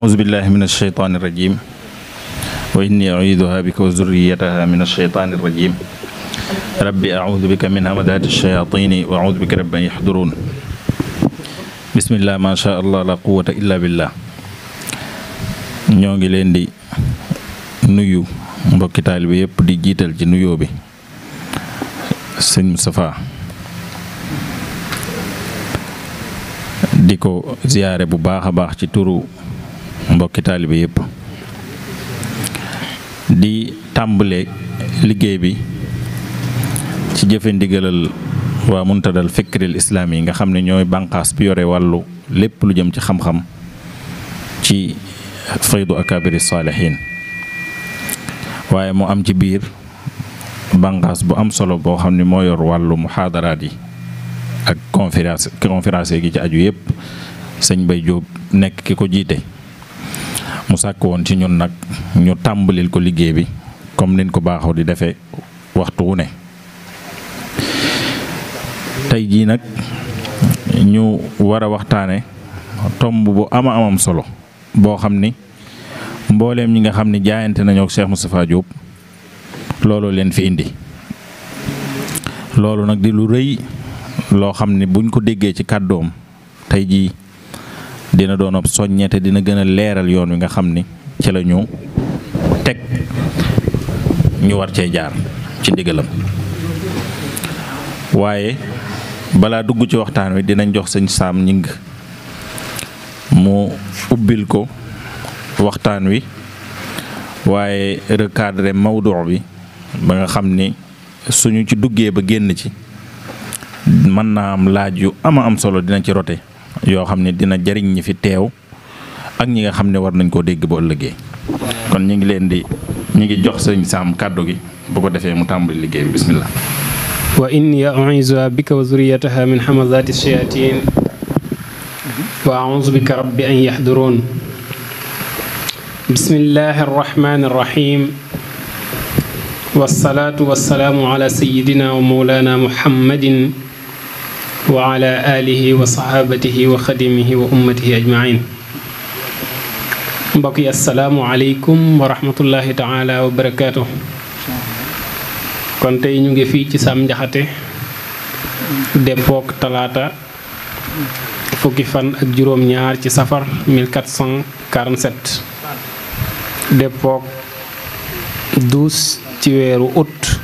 أعوذ بالله من الشيطان الرجيم وإني أعيذها بك وذريتها من الشيطان الرجيم ربي أعوذ بك من همزات الشياطين وأعوذ بك رب أن يحضرون بسم الله ما شاء الله لا قوة إلا بالله. ñoo ngi leen di nuyu mbokki taalibe yépp di jiital ci nuyoo bi sëñ Moustapha di ko ziyaare bu baax a baax ci turu mbokki taalibe yépp di tàmbale liggéey bi ci jëfe ndigalal waa Muntadal Fikril Islaami yi nga xam ne ñooy bànqaas bi yore wàllu lépp lu jëm ci xam-xam ci faydu akabiri saalihiin waaye mu am ci biir bànqaas bu am solo boo xam ne moo yor wàllu muhaadaraat yi ak conférence gi ci aju yépp sëñ Bay Jóob nekk ki ko jiite mu sàkk woon ci ñun nag ñu tàmbalil ko liggéey bi comme niñ ko baaxoo di defee waxtu wu ne tey jii nag ñu war a waxtaane tomb bu amam solo boo xam ni mbooleem ñi nga xam ni jaayante nañoo ak Cheikh Moustapha Diop loolu leen fi indi loolu nag di lu rëy loo xam ni buñ ko déggee ci kàddoom tey jii dina doon ab soññe te dina gën a leeral yoon wi nga xam ni ci la ñu teg ñu war cee jaar ci ndigalam waaye balaa dugg ci waxtaan wi dinañ jox sëñ Saam Ñing mu ubbil ko waxtaan wi waaye recadré mawdu bi ba nga xam ni suñu ci duggee ba génn ci mën naa am laaj yu am solo dina ci rote yoo xam ne dina jariñ ñi fi teew ak ñi nga xam ne war nañ koo dégg ba ëllëgee kon ñu ngi jox sëñ Saam kàddu gi bu ko defee mu tàmbali liggéey bi bismillah. wa inni u'iizuha bika wa zurriyataha min hamazaati shayatin wa a'uuzu bika rabbi an yahduruun. bismillahi arrahmani arrahim wassalaatu wassalaamu ala sayyidina wa mawlana muhammadin wa ala alihi wa sahabatihi wa xadimihi wa ummatihi ajmain. mbokk yi assalaamu aleykum wa rahmatullahi taala wa barakaatu. kon tey ñu ngi fii ci Sam Njaxate deppook talaata fukki fan ak juróom-ñaar ci safar 1447 deppook 12 ci weeru août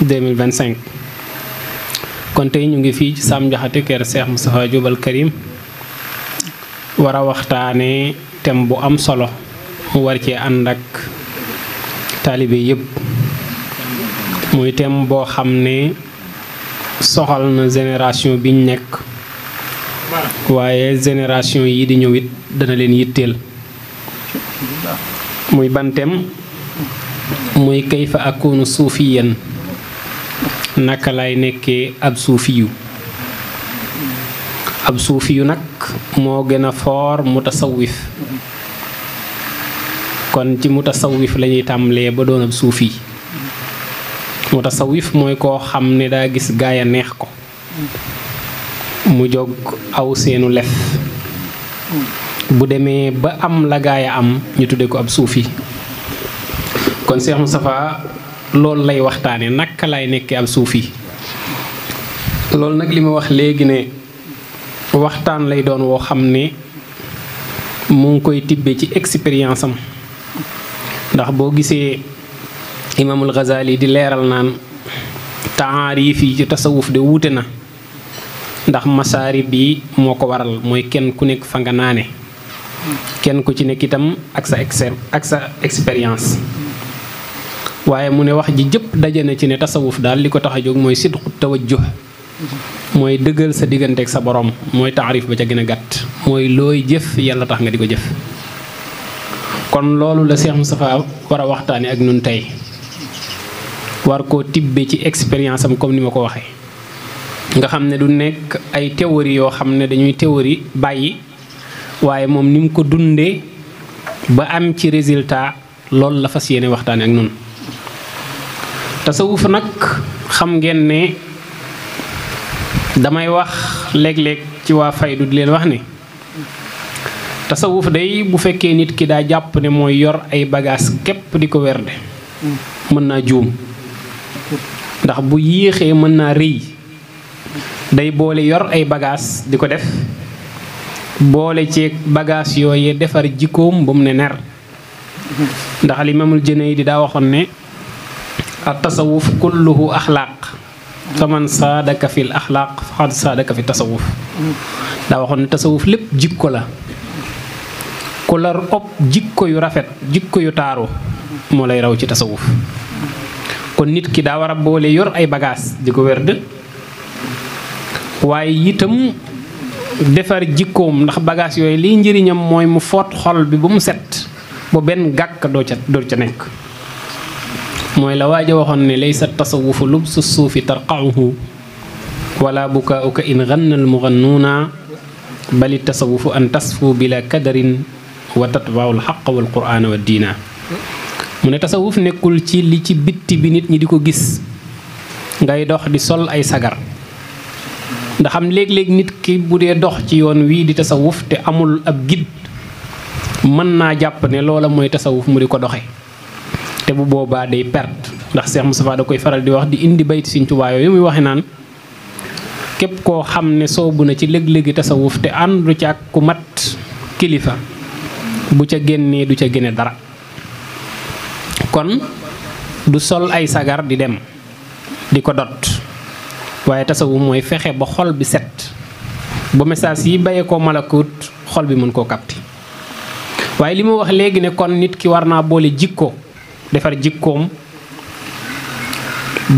2025. kon tey ñu ngi fii ci Sam Njaxate kër Cheikh Moustapha Diop Al Karim war a waxtaane thème bu am solo mu war cee ànd ak taalibe yépp muy thème boo xam ne soxal na génération biñ nekk waaye génération yi di ñëw it dana leen yitteel muy ban thème muy kayfa akunu suufiyan naka lay nekkee ab suufiyu nag moo gën a foor mutasawwif kon ci mutasawwif lañuy tàmbalee ba doon ab suufi. mutasawwif mooy koo xam ne daa gis gaaya neex ko mu jóg aw seenu lef bu demee ba am la gaaya am ñu tudde ko ab suufi. kon Cheikh Moustapha loolu lay waxtaane naka lay nekkee ab suufi. loolu nag li ma wax léegi ne waxtaan lay doon woo xam ne mu ngi koy tibbe ci expérience am ndax boo gisee imaamul Ghazali di leeral naan taarif yi ci tasawuf de wuute na ndax masaarib bi moo ko waral mooy kenn ku nekk fa nga naane kenn ku ci nekk itam ak sa expérience. waaye mu ne wax ji jëpp daje na ci ne tasawuf daal li ko tax a jóg mooy sidqu tawajjuh mooy dëggal sa diggante ak sa borom mooy taarif ba ca gën a gàtt mooy looy jëf yàlla tax nga di ko jëf. kon loolu la Cheikh Moustapha war a waxtaane ak ñun tey war koo tibbe ci expérience am comme ni ma ko waxee nga xam ne du nekk ay théorie yoo xam ne dañuy théorie bàyyi waaye moom ni mu ko dundee ba am ci résultat loolu la fas yéene waxtaane ak ñun. tasawuf nag xam ngeen ne damay wax léeg-léeg ci waa faydu di leen wax ne tasawuf day bu fekkee nit ki daa jàpp ne mooy yor ay bagages képp di ko werde mën naa juum ndax bu yéexee mën naa rëy day boole yor ay bagages di ko def boole ci bagages yooyee defar jikkoom ba mu ne ner ndax al imaamul Junayd daa waxoon ne at tasawuf kulluhu axlaaq faman saadaka fil axlaaq faqad saadaka fi tasawuf daa waxoon ne tasawuf lépp jikko la ku la ëpp jikko yu rafet jikko yu taaru moo lay raw ci tasawuf kon nit ki daa war a boole yor ay bagages di ko werd waaye itam defar jikkoom ndax bagages yooyu liy njëriñam mooy mu foot xol bi ba mu set ba benn gàkk doo ca nekk mooy la waaja waxoon ne laysa tasawufu lubsu suufi tarqauhu wala bukaauka in ganna almugannuuna bali tasawufu an tasfu bila kadarin wa tatbau alxaqa wal qur'ana wa diina mu ne tasawuf nekkul ci li ci bitti bi nit ñi di ko gis ngay dox di sol ay sagar ndax am léeg-léeg nit ki bu dee dox ci yoon wii di tasawuf te amul ab guide mën naa jàpp ne loola mooy tasawuf mu di ko doxe te bu boobaa day perte ndax Cheikh Moustapha da koy faral di wax di indi bayti Sëriñ Tuubaa yooyu muy waxe naan képp koo xam ne soobu na ci léeg-léegi tasawuf te àndu ca ak ku mat kilifa bu ca génnee du ca génne dara kon du sol ay sagar di dem di ko dot waaye tasawuf mooy fexe ba xol bi set ba message yi bayee ko malakut xol bi mën koo capter waaye li mu wax léegi ne kon nit ki war naa boole jikko defar jikkoom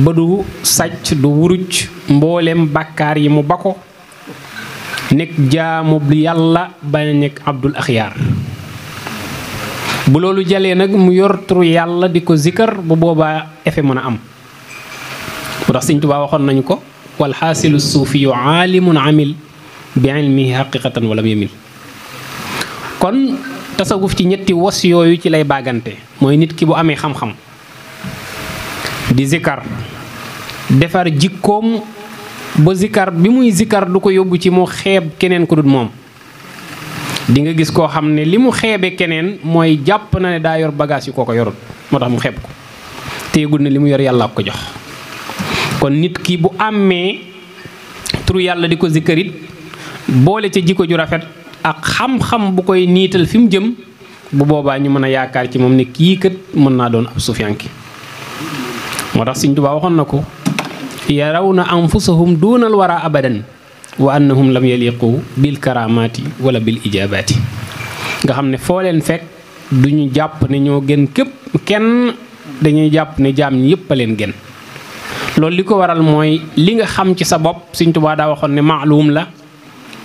ba du sàcc du wuruj mboolem bàkkaar yi mu ba ko nekk jaamu yàlla ba nekk abdul axyaar bu loolu jalee nag mu yor turu yàlla di ko zikkar bu boobaa effet mën a am bu tax Sëriñ Tuubaa waxoon nañu ko wal xaasilu suufiyu aalimun amil bi ilmihi haqiqatan walam yamil kon tasawuf ci ñetti wos yooyu ci lay baagante mooy nit ki bu amee xam-xam di zikkar defar jikkoom ba zikkar bi muy zikkar du ko yóbbu ci mu xeeb keneen ku dul moom di nga gis koo xam ne li mu xeebe keneen mooy jàpp na ne daa yor bagage yu koo ko yorut moo tax mu xeeb ko te yëgul ne li mu yor yàlla ko jox kon nit ki bu amee turu yàlla di ko zikkarit boole ca jikko ju rafet ak xam-xam bu koy niital fi mu jëm bu boobaa ñu mën a yaakaar ci moom ne kii kat mën naa doon ab sufiyanki moo tax Sëriñ Tuubaa waxoon na ko yarawna anfusahum duunal wara abadan wa annahum lam yaliqu bil karamaati wala bil ijabaati nga xam ne foo leen fekk duñu jàpp ne ñoo gën képp kenn dañuy jàpp ne jaam ñi yépp a leen gën loolu li ko waral mooy li nga xam ci sa bopp Sëriñ Tuubaa daa waxoon ne maalum la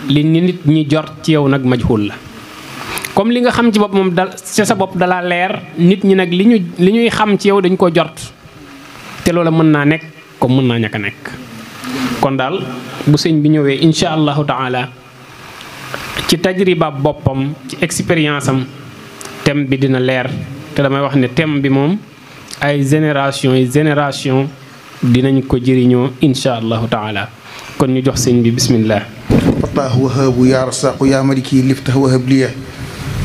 li nit ñi jort ci yow nag majhul la comme li nga xam ci bopp moom ci sa bopp dala leer nit ñi nag li ñuy xam ci yow dañ ko jort te loola mën naa nekk comme mën naa ñàkk a nekk kon daal bu sëñ bi ñëwee insha allahu taala ci tajriba boppam ci expérience am thème bi dina leer te damay wax ne thème bi moom ay génération dinañ ko jëriñoo insha allahu taala kon ñu jox sëñ bi bismillah fataahu wahaabu yaa rasaqu yaa maliki liftah wahab liya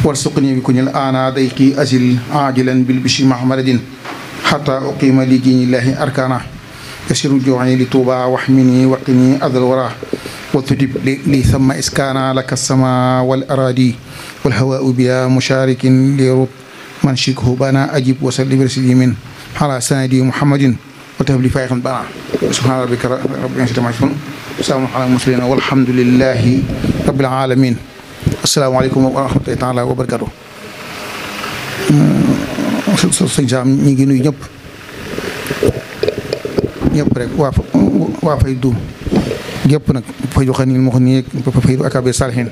warsuqni bi kunil ana dayqi asil ajilan bil bishi mahmaradin xata uqima li diinillahi arkana yasiru joxani li tuuba waxmini waqini adal wara wa tutib li sama iskana laka sama wal aradi wal hawaau biya musharikin li rut man shikhu bana ajib wasal librasidi min ala sanadi muhammadin wa tahab li fayxan bana subhana rabbika rabbil izzati amma yasifun salaamun ala mursalin walhamdulillahi rabbil alamin asalaamaaleykum wa rahmatullahi taala wa barakatuh sëñ Saam ñi ngi nuyu ñëpp rek waa Faydu yëpp nag Faydu Xanil moo xam ne Faydu Akabir Salihin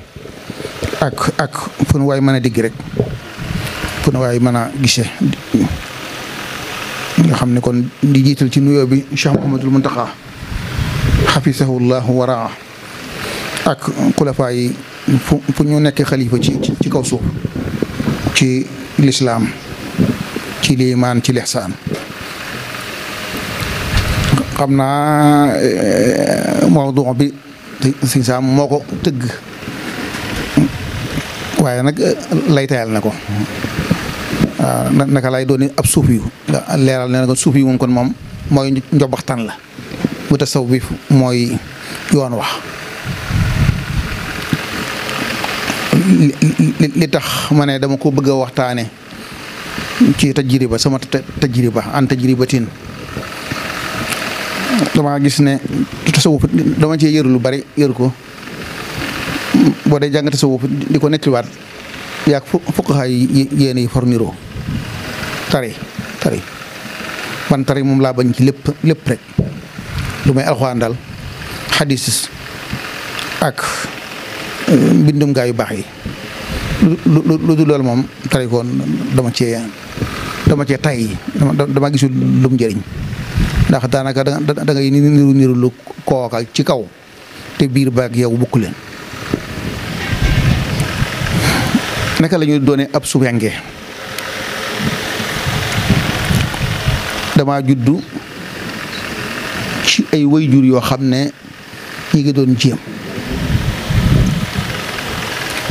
ak fu nu waay mën a digg rek fu nu waay mën a gisee nga xam ne kon di jiital ci nuyoo bi Cheikh Mouhamadul Muntaxa xafisahullahu waraa ak xulafaa yi fu ñu nekk xalifa ci kaw suuf ci lislaam ci liimaan ci lixsaan xam naa mawdu bi sëñ Saam moo ko tëgg waaye nag laytayal na ko waaw naka lay doon ab suuf yu leeral ne na ko suuf yi moom kon moom mooy njobaxtan la bu tasawuf bi mooy yoon wax li tax ma ne dama ko bëgg a waxtaane ci tajriba sama tajriba an tajribatin dama gis ne tasawuf dama cee yëru lu bari yëru ko boo dee jàng tasawuf di ko nettaliwaat yaag fuqaha yi yéen yi forniroo tari man tari moom laa bañ ci lépp rek lu may alxuraan daal xadis ak mbindum gaa yu baax yi lu dul loolu moom tari ko dama cee tay dama gisul lum njëriñ ndax daanaka da ngay niru lu kooka ci kaw te biir baag yow bukk leen naka la ñuy doone ab suufyanke dama juddu ci ay wayjur yoo xam ne ñi ngi doon jéem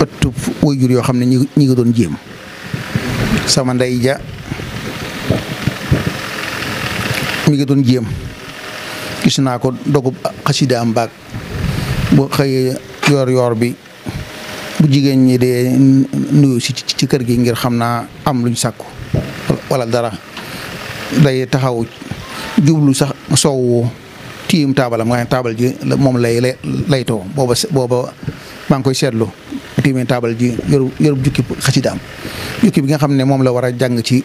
ëttu wayjur yoo xam ne ñi ngi doon jéem sama ndey ja mi ngi doon jéem gis naa ko dogub xasida am baag bu xëyee yoor bi bu jigéen ñi dee nuyu si ci kër gi ngir xam naa am luñ sàkku wala dara day taxaw jublu sax soowu tiim taabalam nga xam taabal ji moom lay too booba maa ngi koy seetlu tiimee taabal ji yorub jukki xasidaam jukki bi nga xam ne moom la war a jàng ci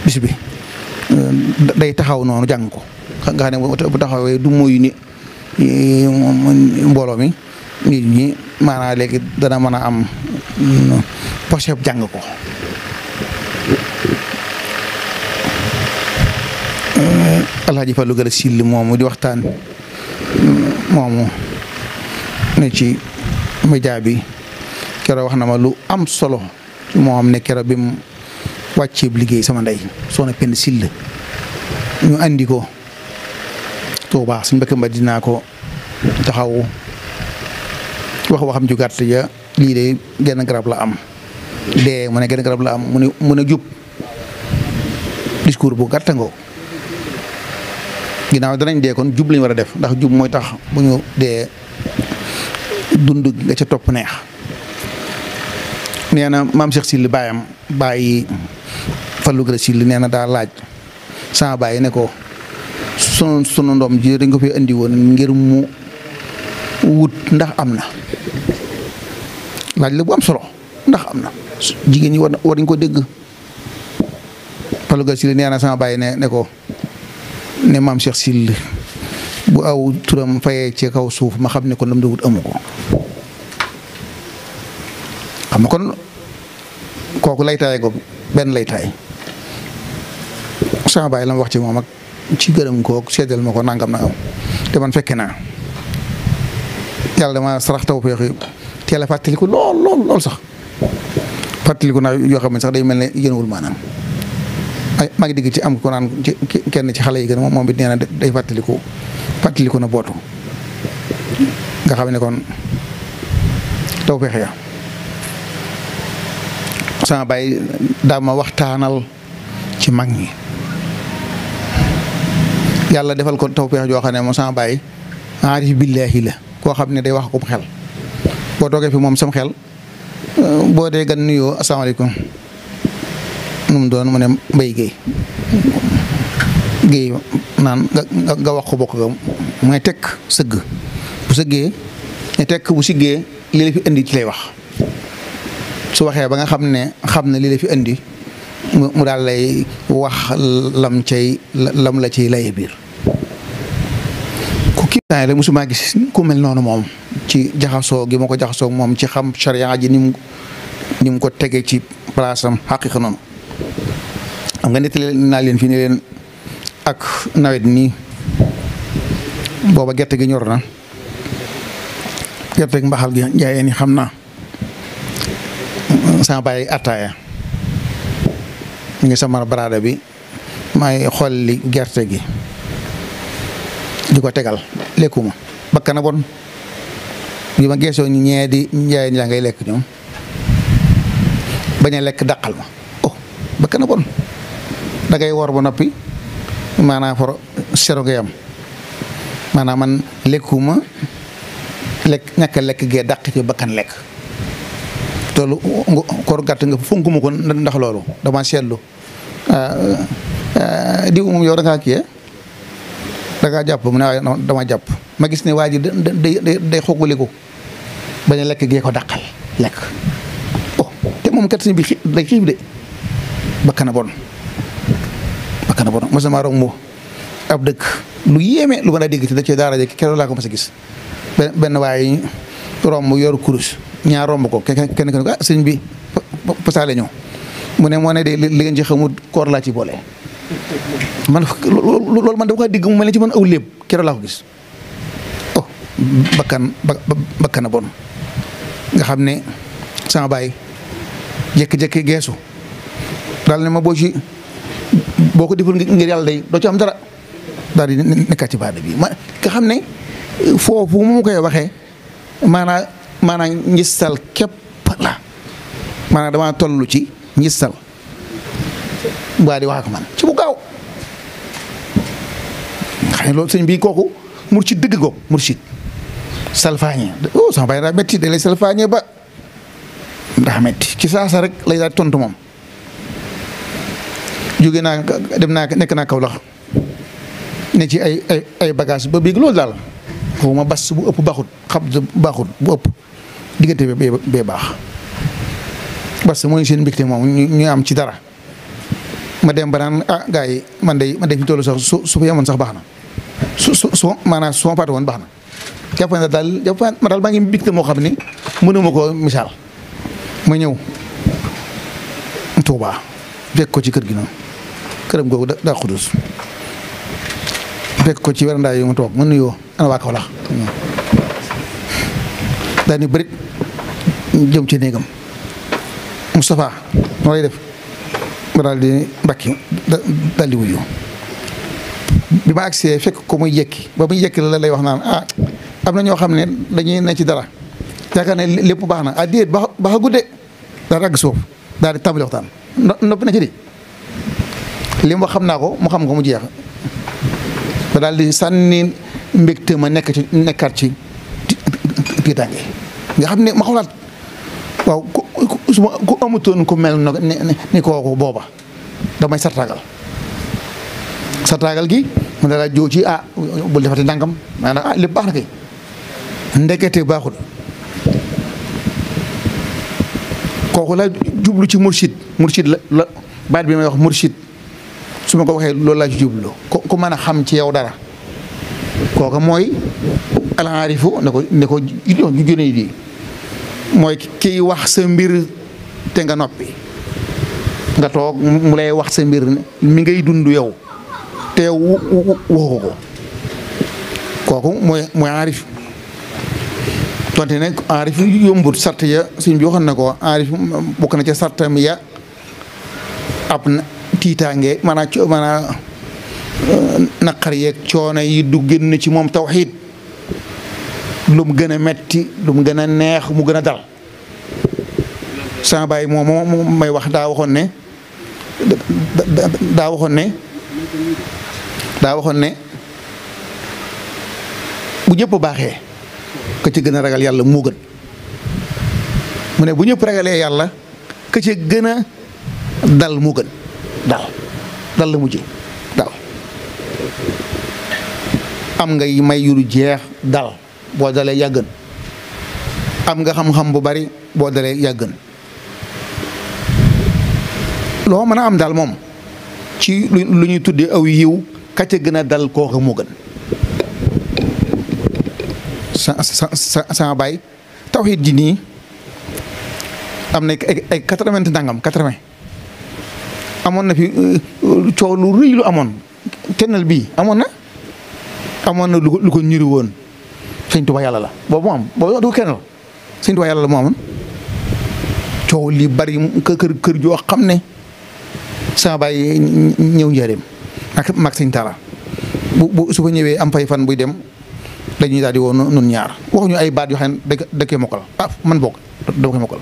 bis bi day taxaw noonu jàng ko nga xam ne bu taxawee du moyu ni mbooloo mi nit ñi maanaam léegi dana mën a am poche jàng ko Alaaji Fallu Gala Sill moomu di waxtaan moomu ne ci média bi keroog wax na ma lu am solo moo xam ne keroog bi mu wàccee liggéey sama ndey soxna Penda Sill ñu andi ko Tuubaa suñu mbëkk mba dinaa ko taxaw waxam ju gàtt ja lii de genn garab la am dee mu ne genn garab la am mu ne jub discours bu gàtt ngoo ginnaaw danañ dee kon jub lañu war a def ndax jub mooy tax bu ñu dee dund nga ca topp neex nee na maam Cheikh Sill baayam bàyyi Fallu Gala Sill nee na daa laaj sama bàyyi ne ko sunu ndoom ji dañ ko fi indi woon ngir mu wut ndax am na laaj la bu am solo ndax am na jigéen ñi war nañ ko dégg Fallu Gala Sill nee na sama bàyyi ne ko ne maam Cheikh Sill bu aw turam fayee ci kaw suuf ma xam ne kon lam da wut amu ko xam nga kon kooku laytaay ko benn laytaay sama bàyyi la ma wax ci moom ak ci gërëm ko seddal ma ko nangam te man fekke naa yàlla dama sarax taw feexi teel a fàttaliku lool sax fàttaliku naa yoo xam ne sax day mel ne yéenwul maanaam ay maa ngi digg ci am ko naan ci kenn ci xale yi gën moom it nee na day fàttaliku na bootu nga xam ne kon taw feex ya sama bàyyi daa ma waxtaanal ci mag ñi yàlla defal ko taw feex joo xam ne moom sama bàyyi aarif billaahi la koo xam ne day wax ko xel boo toogee fi moom sam xel boo dee gan nuyoo asalaamaaleykum nu mu doon mu ne Mbay Géey naan nga wax ko bokk ga mooy tekk sëgg bu sëggee ne tekk bu siggee li la fi indi ci lay wax su waxee ba nga xam ne li la fi indi mu daal lay wax lam la ciy laye biir ku kii la musuma gis ku mel noonu moom ci jaxasoo gi ma ko jaxasoo moom ci xam charia ji ni mu ko tege ci place am xaqiqa noonu xam nga nettali naa leen fii ne leen ak nawet nii booba gerte gi ñor na gerte gi mbaxal gi njaayeen yi xam naa sama bàyyi attaaya ñu ngi sama baraada bi may xolli gerte gi di ko tegal lekkuma bakka na bon bi ma geesoo ñee di njaayeen yaa ngay lekk ñoom bañ a lekk dàqal ma oh bakkan a bon da ngay woor ba noppi maanaam for sero ngay am maanaam man lekkuma lekk ñàkk a lekk gee dàq ci bakkan lekk toolu koor gàtt nga fonkuma ko ndax loolu dama seetlu diw moom yow da ngaa kii da ngaa jàpp mu ne waaye dama jàpp ma gis ne waa ji day xoggaliku bañ a lekk gee ko dàqal lekk oh te moom kat bi day xiif de bakkan a bon mos na maa romb ab dëkk lu yéeme lu mën a dégg ci da cee daara ji keroog laa ko mas a gis benn waaye romb yor kurus ñaar romb ko kenn ko sëñ bi pasaale ñëw mu ne moo ne de li ngeen ci xamul koor laa ci boole man loolu man dama ko dégg mu mel ne ci man aw léeb keroog laa ko gis oh bakkan a bon nga xam ne sama baay jékki-jékki geesu daal ne ma boo ko deful ngir yàlla day doo ci am dara daal di nekkaat ci baada bi ma nga xam ne foofu mu koy waxee maanaam ngistal képp la maanaam damaa toll ci ngistal waa di wax ak man ci bu gaaw xam ne loolu sëñ bi kooku mursid dëgg ko mursid salfaañe oh sama baay daa metti da lay salfaañe ba ndax metti ci saasa rek lay daal tontu moom jóge naa dem naa nekk naa Kaolack ne ci ay bagage ba biig loolu daal xaw ma bas bu ëpp baaxut xam baaxut bu ëpp diggante bee baax bas mooy seen mbégte moom ñu am ci dara ma dem ba naan gars yi man de fi tollu sax su fa yemoon sax baax na su maanaam su ma paate woon baax na jàpp na daal maa ngi mbégte moo xam ne mënuma ko misaal ma ñëw Tuubaa fekk ko ci kër gi noonu këram googu daa xudus fekk ko ci werandaay yu mu toog mu nuyoo ana waa Kaolack daal ni bëri jëm ci néegam Moustapha noo lay def ma daal di mbakki daal di wuyu bi ma agsee fekk ko muy yekki ba muy yekki la lay wax naan am na ñoo xam ne dañuy ne ci dara yaakaar ne lépp baax na déet baax a gudde daal di àgg suuf daal di tàmbali waxtaan noppi na ci di li mu wax xam naa ko mu xam ko mu jeex ba daal di sànni mbégte ma nekkaat ci tiitaange nga xam ne ma xalaat waaw su ma ku amutoon ku mel ni kooku booba damay sartaagal gi mu ne la joo ci bul defati ndàngam maanaam lépp baax na kay ndekete baaxul kooku la jublu ci mursid la baat bi may wax mursid su ma ko waxee loolu laa ci jublu ku mën a xam ci yow dara kooka mooy alaarifu ne ko gën a di mooy kiy wax sa mbir te nga noppi nga toog mu lay wax sa mbir mi ngay dund yow te waxu ko kooku mooy aarif tonte ne aarif yombut sart ya suñ bi waxoon na ko aarif bokk na ca sartam ya ab tiitaange maanaam naqar yeeg coono yi du génn ci moom tawxiid lu mu gën a metti lu mu gën a neex mu gën a dal sama baay moom may wax daa waxoon ne bu ñëpp baaxee ka ci gën a ragal yàlla moo gën mu ne bu ñëpp ragalee yàlla ka ci gën a dal moo gën dal la mujjee dal am ngay may yuru jeex dal boo dalee yàggën am nga xam-xam bu bari boo dalee yàggën loo mën a am daal moom ci lu ñuy tuddee aw yiw ka ca gën a dal kooka moo gën sa baay tawxiid ji nii am na ay 80 ndangam 80 amoon na fi coow lu rëy lu amoon kennal bii amoon na lu ko ñuri woon sëñ Tuubaa yàlla la boobu mu am boobu du kennal sëñ Tuubaa yàlla la moo amoon coow li bari kër joo xam ne sama baay ñëw njëriñ ak mag sëñ Talla bu su fa ñëwee am fay fan buy dem dañuy daal di woo nun ñaar waxuñu ay baat yoo xam ne da koy mokkal man bokk dama koy mokkal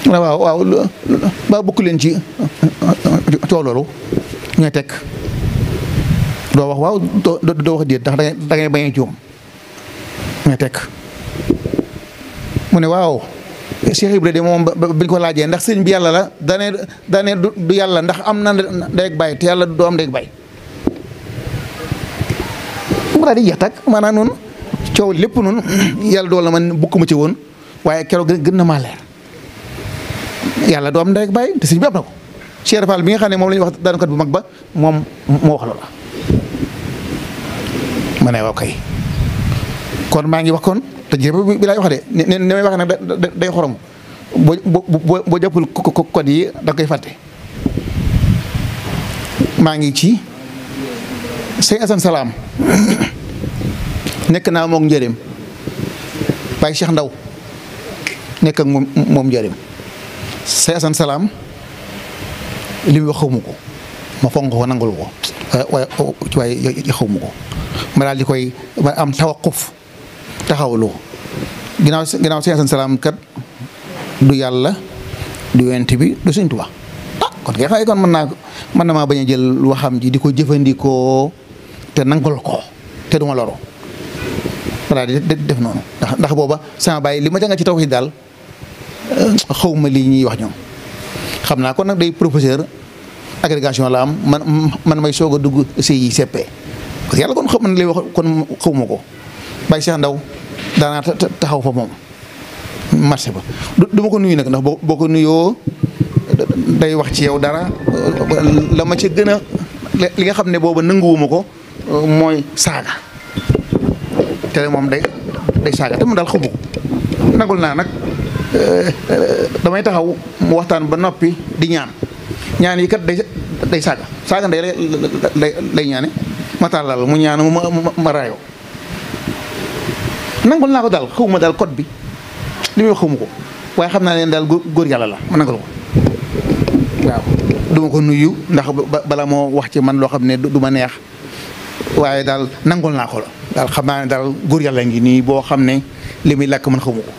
waaw ba bokk leen ci coow loolu ñooy teg doo wax waaw doo wax déet ndax da ngay bañ a juum ñooy teg mu ne waaw Cheikh Ibra de moom biñ ko laajee ndax sëñ bi yàlla la dane du yàlla ndax am na ndey ak baay te yàlla du am ndey ak baay mu daal di jeex tag maanaam noonu coow lépp noonu yàlla dool na man bukkuma ci woon waaye keroog gën na maa leer yàlla du am ndey ak baay te sëñ bi am na ko Cheikh Fall bi nga xam ne moom la ñuy wax daankat bu mag ba moom moo wax loola ma ne waaw kay kon maa ngi wax kon te jërëjëf bi laay wax de ne may wax nag day xorom boo jàppul code yi da koy fàtte maa ngi ci sëñ Assane Salaam nekk naa moom njëriñ Baye Cheikh Ndaw nekk ak moom njëriñ sëñ Assane Salaam li mu wax xaw ma ko ma fonk ko nangul ko waaye xaw ma ko ma daal di koy ma am tawaquf taxawlu ginnaaw sëñ Assane Salaam kat du yàlla du yonent bi du Sëñ Tuubaa kon kay xëy kon mën na maa bañ a jël waxam ji di ko jëfandikoo te nangul ko te duma loro voilà di def noonu ndax booba sama bàyyi li ma jàng ci tawhiid daal xaw ma lii ñuy wax ñoom xam naa kon nag day professeur agrégation la am man may soog a dugg CICP parce que yàlla kon xam man lay wax kon xawma ko Baye Cheikh Ndaw daanaa taxaw fa moom marché ba du ma ko nuyu nag ndax boo ko nuyoo day wax ci yow dara la ma ci gën a li nga xam ne booba nanguwuma ko mooy saaga te moom day saaga te mu daal xamu ko nangul naa nag damay taxaw mu waxtaan ba noppi di ñaan yi kat day saaga ndey lay ñaane ma tàllal mu ñaan ma raayoo nangul naa ko daal xawma daal code bi li muy wax xawma ko waaye xam naa leen daal góor yàlla la ma nangal ko waaw duma ko nuyu ndax bala moo wax ci man loo xam ne du ma neex waaye daal nangul naa ko la daal xam naa ne daal góor yàlla ngi nii boo xam ne li muy làkk man xawma ko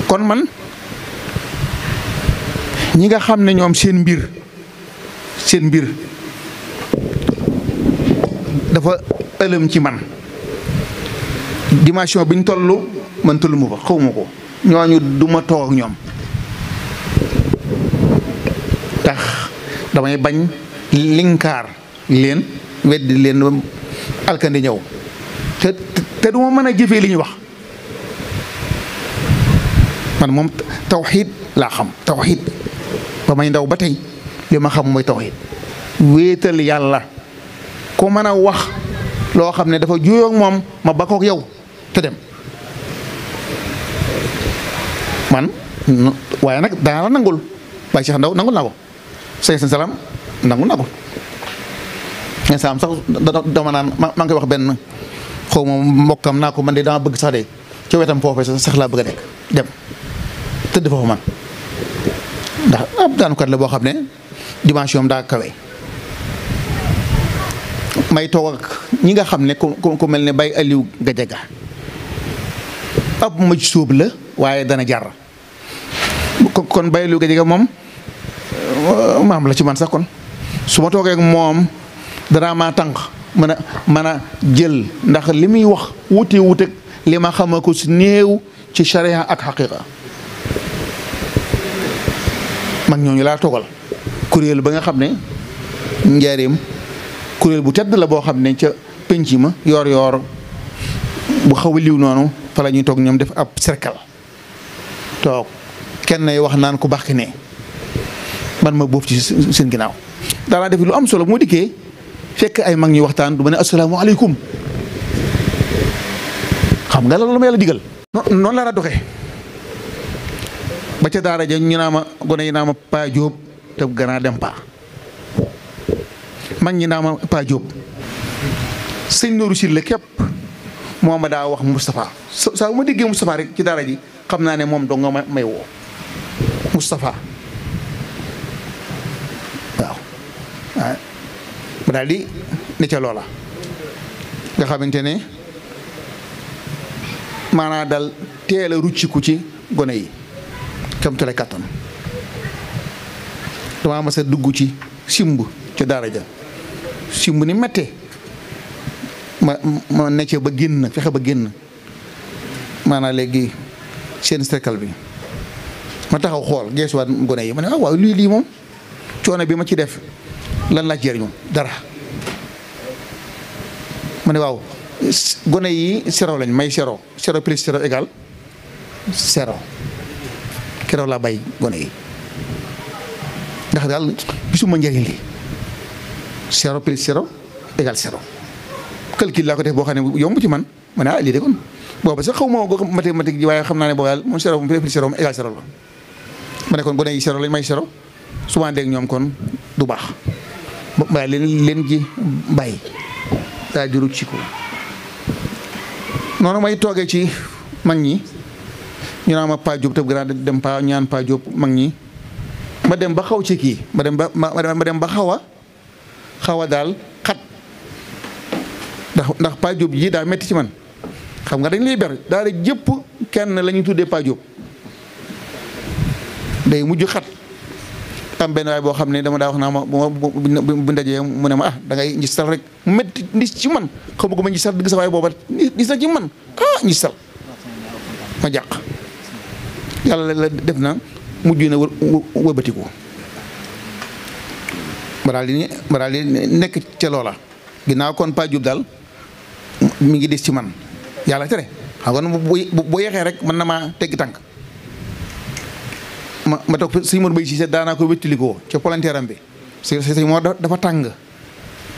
kon man ñi nga xam ne ñoom seen mbir dafa ëlëm ci man dimension bi ñu toll man tollu ma fa xawma ko ñooñu duma toog ak ñoom tax damay bañ linkaar leen weddi leen alkandi ñëw te duma mën a jëfee li ñu wax man moom tawxiid laa xam tawxiid ba may ndaw ba tey li ma xam mooy tawxiid wéetal yàlla ku mën a wax loo xam ne dafa juyoo ak moom ma bakkook yow te dem man waaye nag daa la nangul Baye Cheikh Ndaw nangul naa ko sëñ Salaam nangul naa ko sëñ Salaam sax dama naan maa ngi koy wax benn xaw ma mbokkam naa ko man de dama bëgg sax de ci wetam foofee sax laa bëgg a nekk dem tëdd foofu man ndax ab daanukat la boo xam ne dimension am daa kawe may toog ak ñi nga xam ne ku mel ne Baye Aliou Gadiaga ab maj sóob la waaye dana jar kon Baye Aliou Gadiaga moom maam la ci man sax kon su ma toogee ak moom danaa maa tànq mën a jël ndax li muy wax wuteek li ma xama ko si néew ci charia ak xaqiqa mag ñooñu laa toogal kuréel ba nga xam ne njaareem kuréel bu tedd la boo xam ne ca penc ma yoor bu xaw a liw noonu fa la ñuy toog ñoom def ab cercle toog kenn nay wax naan ku baax ki ne man ma boof ci seen ginnaaw daanaa def lu am solo moo dikkee fekk ay mag ñuy waxtaan du ma ne asalaamaaleykum xam nga loolu ma yàlla digal. noonu laa doxee ba ca daara ja ñu naa ma gone yi naa ma Paa Jóob te gannaaw dem Paa mag ñi naa ma Paa Jóob sëñ Nooru Sylla képp moo ma daa wax Moustapha saa bu ma déggee Moustapha rek ci daara ji xam naa ne moom dong nga may woo Moustapha waaw ma daal di ne ca loola nga xamante ne maanaa dal teel a rucciku ci gone yi kamtale kàttan. damaa mas a dugg ci simb ca daara ja simb ni mettee ma nekkee ba génn fexe ba génn maanaam léegi seen cercle bi ma taxaw xool geesuwaat gone yi ma ne waaw lii moom coono bi ma ci def lan laa ci jëriñu dara. ma ne waaw gone yi zéro lañ may zéro plus zéro égal zéro keroog laa bay gone yi ndax daal gisuma njëriñ li zéro plus zéro égal zéro calcul laa ko def boo xam ne yomb ci man ma ne lii de kon booba sax xaw ma mathématique ji waaye xam naa ne boobu daal moom zéro plus zéro égal zéro la ma ne kon gone yi zéro lañ may zéro su ma dégg ñoom kon du baax ma leen ji bàyyi daa jurut ci ko noonu may toogee ci mag ñi ñu naan ma Pa Diop tëb gën a dem pa ñaan Pa Diop mag ñi ma dem ba xaw ci kii ma dem ba xaw a daal xat ndax Pa Diop ji daa metti ci man xam nga dañ lay ber daal jëpp kenn la ñuy tuddee Pa Diop day mujj xat am benn waay boo xam ne dama daa wax naa ma bu ndajee mu ne ma da ngay ngistal rek métti ndis ci man xaw ma ko ma ngistal dëgg sa waaye booba ndis na ci man ngistal ma jàq yàlla la def na mujj na wëbatiku ma daal di nekk ca loola ginnaaw kon Pa Diop daal mi ngi des ci man yàlla tere xam nga bu yeexee rek mën na maa teggi tànk ma toog sëñ Mor Bay si daanaa ko wéttalikoo ca polanteeram bi sëñ Mor dafa tàng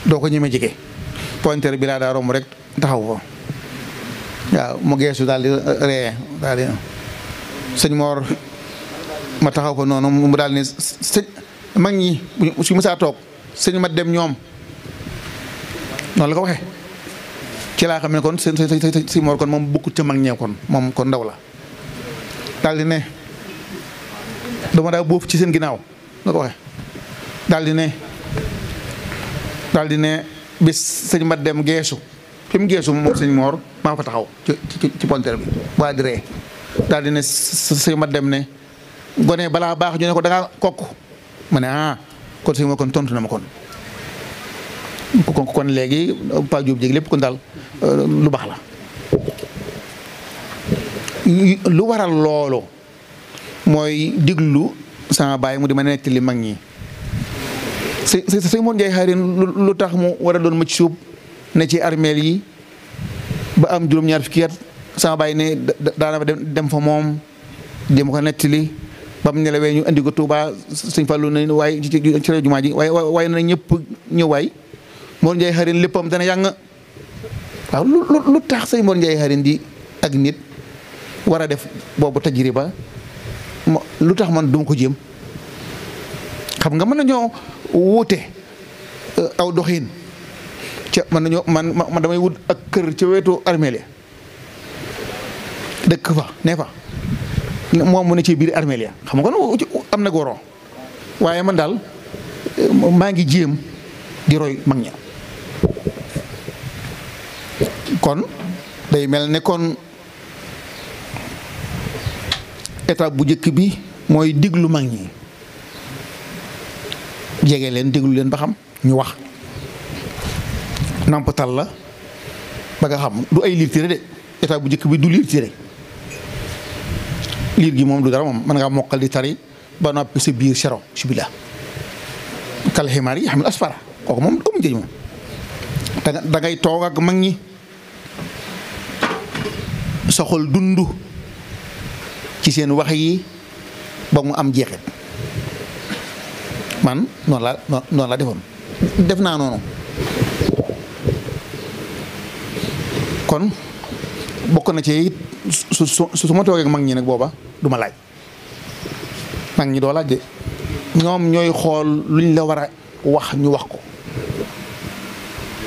doo ko ñeme jege polanteer bi laa daa romb rek taxaw ko waaw mu geesu daal di ree daal di sëñ Mor ma taxaw ko noonu mu daal ne sëñ mag ñi su mësaa toog sëñ ma dem ñoom noonu la ko waxee ci laa xam ne kon sëñ Mor kon moom bukkut ca mag ñee kon moom kon ndaw la daal di ne dama daa boofu ci seen ginnaaw la ko waxee daal di ne bis sëñ ma dem geesu fi mu geesu moom sëñ Mor maa fa taxaw ci ponteer bi waa di ree daal di ne sëñ ma dem ne gone balaa baax ñu ne ko da ngaa kokk ma ne kon sëñ Mor kon tontu na ma kon léegi Pa Diop jéegi lépp kon daal lu baax la lu waral loolu mooy diglu sama baay mu di ma nettali mag ñi sëñ Mor Ndiaye Xaarin lu tax mu war a doon mëcc suub ne ci armeel yi ba am juróom-ñaar fukki at sama baay ne daana dem fa moom di ma ko nettali ba mu nelawee ñu andi ko Touba sëñ Fallou ne waaye ci jumaa ji waaye na ñëpp ñëw waay Mor Ndiaye Xaarin léppam dana yàng waaw lu tax sëñ Mor Ndiaye Xaarin di ak nit war a def boobu tajriba lu tax man duma ko jéem xam nga mën nañoo wuute aw doxiin ca mën nañoo man damay wut ak kër ca wetu armeel ya dëkk fa ne fa moom mu ne ci biir armeel ya xam nga kon am na góoroo waaye man daal maa ngi jéem di roy mag ña kon day mel ne kon étape bu njëkk bi mooy diglu mag ñi jege leen déglu leen ba xam ñu wax nampatal la ba nga xam du ay liir téere de étape bu njëkk bi du liir téere liir gi moom du dara moom mën ngaa mokkal di tari ba noppi sa biir sero subila kal ximaar yi xam ne aspara kooku moom amu njëriñ moom da ngay toog ak mag ñi sa xol dund ci seen wax yi ba mu am jeexit man noonu la defoon def naa noonu kon bokk na ci it su ma toogee ak mag ñi nag booba du ma laaj mag ñi doo laaj de ñoom ñooy xool luñ la war a wax ñu wax ko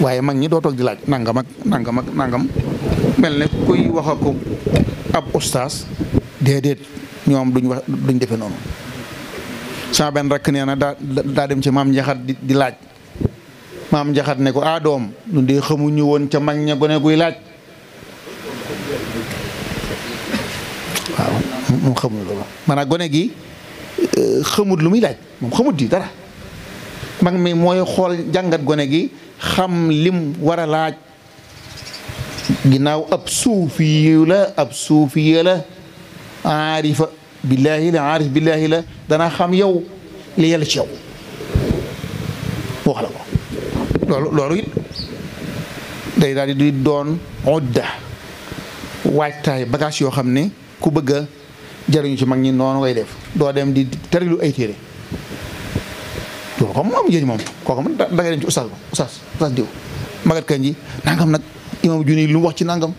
waaye mag ñi doo toog di laaj nangam ak nangam mel ne kuy wax ak ab ustaas déedéet ñoom duñ defee noonu sama benn rakk nee na daa dem ci maam njaxat di laaj maam njaxat ne ko doom nu dee xamuñu woon ca mag ña gone guy laaj waaw moom xamul loolu maanaam gone gi xamut lu muy laaj moom xamut di dara mag mi mooy xool jàngat gone gi xam lim war a laaj ginnaaw ab suufi la aarifa billaahi la aarif billaahi la danaa xam yow li yàlla ci yow wax la ko loolu it day daal di doon udda waajtaay bagage yoo xam ne ku bëgg a jariñu ci mag ñi noonu ngay def doo dem di tërilu ay téere loolu comme am njëriñ moom kooku man da ngay dem ci oustaz diw magat kan ji nangam nag imam junni lu mu wax ci nangam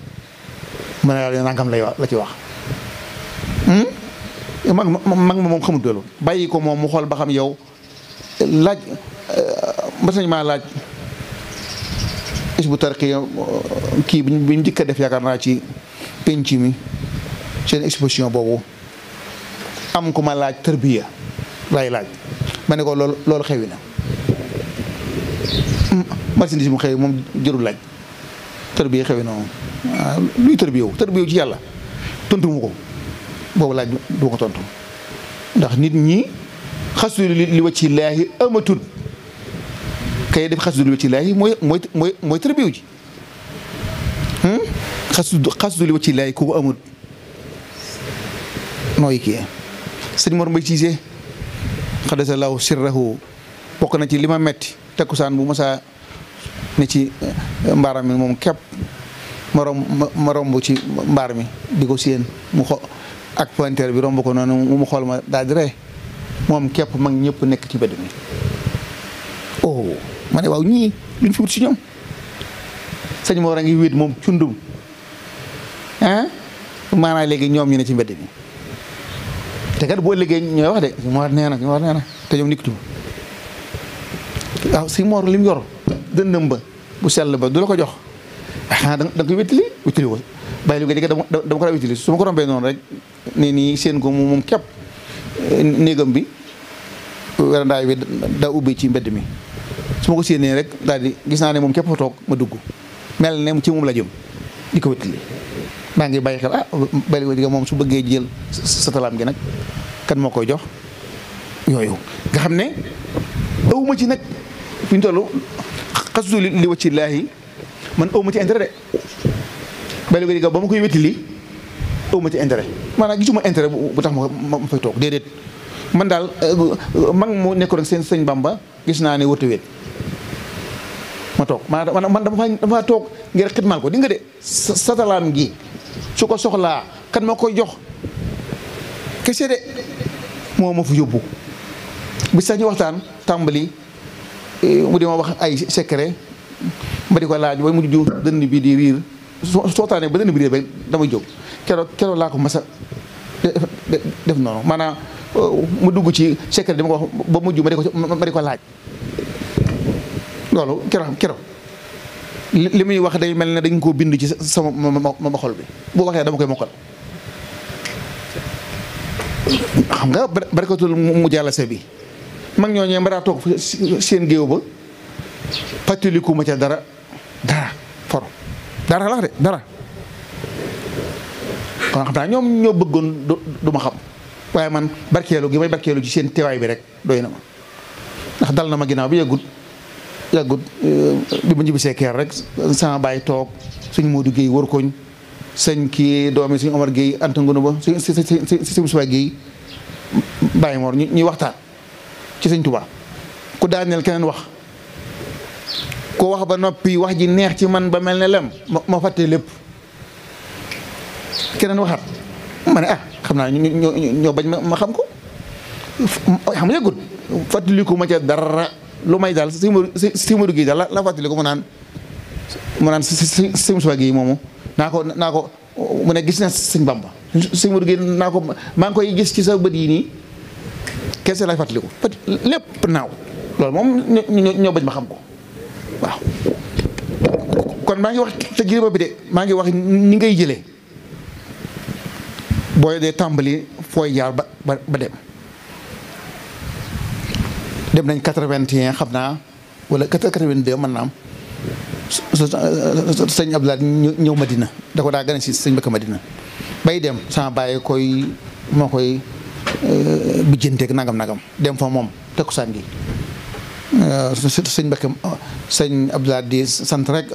mën na nangam la ci wax mag ma moom xamul loolu bàyyi ko moom mu xool ba xam yow laaj mas nañ maa laaj Hizbut Tarqiyyah kii bi ñu njëkk a def yaakaar naa ci penc mi seen exposition boobu am ku ma laaj tarbiya lay laaj ma ne ko loolu xewi na marchandise mu xewi moom jërul laaj tarbiya xewi na moom luy tarbiya ci yàlla tontu mu ko boobu laaj du ko tontu ndax nit ñi xasdu li wacci laahi amatul kay def xasdu li wacci laahi mooy tarbiya ji xasdu li wacci laahi ku ko amul nooy kii sëñ Mor Mbay Siise xadasallahu sirrahu bokk na ci li ma metti takkusaan bu masaa ne ci mbaaram mi moom képp ma romb ci mbaar mi di ko séen mu xo ak pointeur bi romb ko noonu mu xool ma daal di ree moom képp mag ñëpp nekk ci mbedd mi oh ma ne waaw ñii luñ fi wut si ñoom sëñ Mor a ngi wéet moom cundum maanaam léegi ñoom ñu ne ci mbedd mi te kat boo liggéey ñooy wax de Mor nee na te ñoom nikkatu waaw sëñ Mor li mu yor dëndëm ba bu sell ba du la ko jox da nga koy wéttali ko bàyyi li nga dama ko daa wéttali su ma ko rombee noonu rek ne nii seen ko moom képp néegam bi werandaay bi daa ubbi ci mbedd mi su ma ko séenee rek daal di gis naa ne moom képp fa toog ma dugg mel ne ci moom la jëm di ko wéttali maa ngi bàyyi xel bàyyi ko moom su bëggee jël sa talaam gi nag kan moo koy jox yooyu nga xam ne awuma ci nag fi ñu toll xasdu li wacci laahi man awuma ci intérêt de bàyyi ko ba ma koy wéttali awuma ci intérêt maanaam gisuma intérêt bu tax ma fay toog déedéet man daal mag mu nekkoon rek seen sëñ Bamba gis naa ne wërta wéet ma toog maanaam man dama toog ngir xidmaal ko di nga de sa talaam gi su ko soxlaa kan moo koy jox kese de moo ma fa yóbbu bi sax ñu waxtaan tàmbali mu di ma wax ay secret ma di ko laaj ba mujj dënn bi di riir soo waxtaanee ba dënn bi riir ba damay jóg keroog laa ko masa def noonu maanaam mu dugg ci secret dama ko wax ba mujj ma di ko laaj loolu keroog li muy wax day mel ne dañ koo bind ci sama ma xol bi boo waxee dama koy mokkal xam nga barakatul mu jàllase bi mag ñooñee ma daa toog seen géew ba fàttaliku ma ca dara la wax de dara kon xam naa ñoom ñoo bëggoon du ma xam waaye man barkeelu gi may barkeelu ci seen teewaay bi rek doy na ma ndax dal na ma ginnaaw bi yàggut bi ma ñibbisee keer rek sama baay toog suñ Modou Guèye war koñ sëñ kii doomi suñu Omar Guèye anta ngunu ba suñ Suba Guèye Baye Mor ñuy waxtaan ci sëñ Touba ku daaneel keneen wax ku wax ba noppi wax ji neex ci man ba mel ne lem ma fàttee lépp keneen waxaat ma ne xam naa ñoo bañ ma xam ko xam nga yëggut fàttaliku ma ca dara lu may daal si Modou Guèye daal la fàttaliku mu naan sëñ Suba Guèye moomu naa ko mu ne gis na sëñ Bamba sëñ Modou Guèye naa ko maa ngi koy gis ci sa bët yi nii kese lay fàttaliku lépp naaw loolu moom ñoo bañ ma xam ko waaw kon maa ngi wax tajriba bi de maa ngi wax ni ngay jëlee booy dee tàmbali fooy jaar ba dem nañ 81 xam naa wala 82 mën naa am sëñ Abdoulaye ñëw Madina da ko daa gën a si sëñ Mbacke Madina bay dem sama bàyyi koy moo koy bijjanteeg nangam dem fa moom takkusaan gi sëñ Mbakke sëñ Abdoulaye di sant rek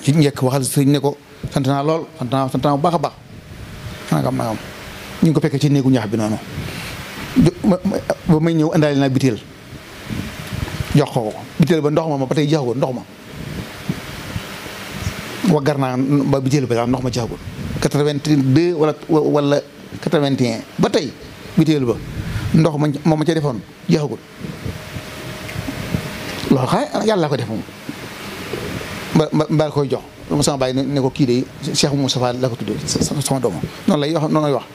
ci njëkk waxal sëñ ne ko sant naa lool sant naa bu baax a baax nangam ñu ngi ko fekkee ci néegu ñax bi noonu ba may ñëw indaale naa biteel jox ko biteel ba ndox ma ba tey jeexagul ndox ma waggar naa ba biteel ba ndox ma jeexagul 82 wala 81 ba tey biteel ba ndox ma ca defoon jeexagul loolu xay yàlla ko def moom mbaa koy jox sama baay ne ko kii de Cheikh Moustapha la ko tuddee sama doomam noonu lay wax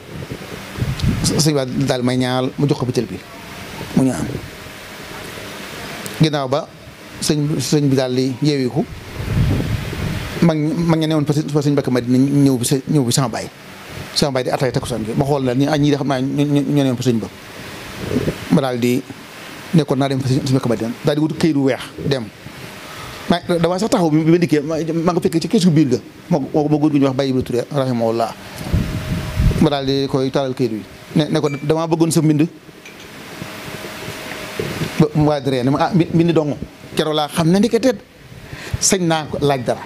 sëñ ba daal may ñaal mu jox ko biteel bi mu ñaan ginnaaw ba sëñ bi daal di yeewiku mag ña newoon fa sëñ Mbakke Madina ñëw bi sama baay di attaqué takkusaan gi ma xool la ñii de xam naa ñoo newoon fa sëñ ba ma daal di nekkoon naa dem fa sëñ Mbakke Madina daal di wut këyit bu weex dem damaa sax taxaw bi ma dikkee maa nga fekkee ci keesu biir ga moo góor gu ñu wax Baye Ibra Touré rahimahullah ma daal di koy taalal këyit wi ne ko damaa bëggoon sa mbind ba mu waa diree ne ma mbind dong keroog laa xam ne ndiketeet sañ naa ko laaj dara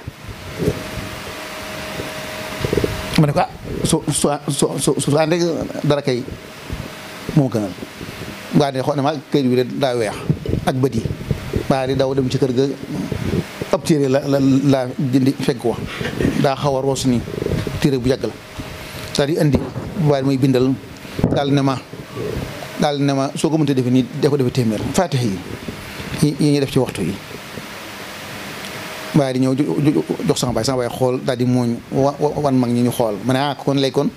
ma ne ko su àndee dara kay moo gënal waa ne xool ne ma këyit wi de daa weex ak bët yi waa di daw dem ci kër ga ab téere la dindi fekk wax daa xaw a roos nii téere bu yàgg la daal di indi waaye may bindal daal ne ma soo ko mënta defe nii da ko defe téeméer faatiha yi ñuy def ci waxtu yi waaye di ñëw jox sama baay xool daal di muuñ wan mag ñi ñu xool ma ne kon léegi kon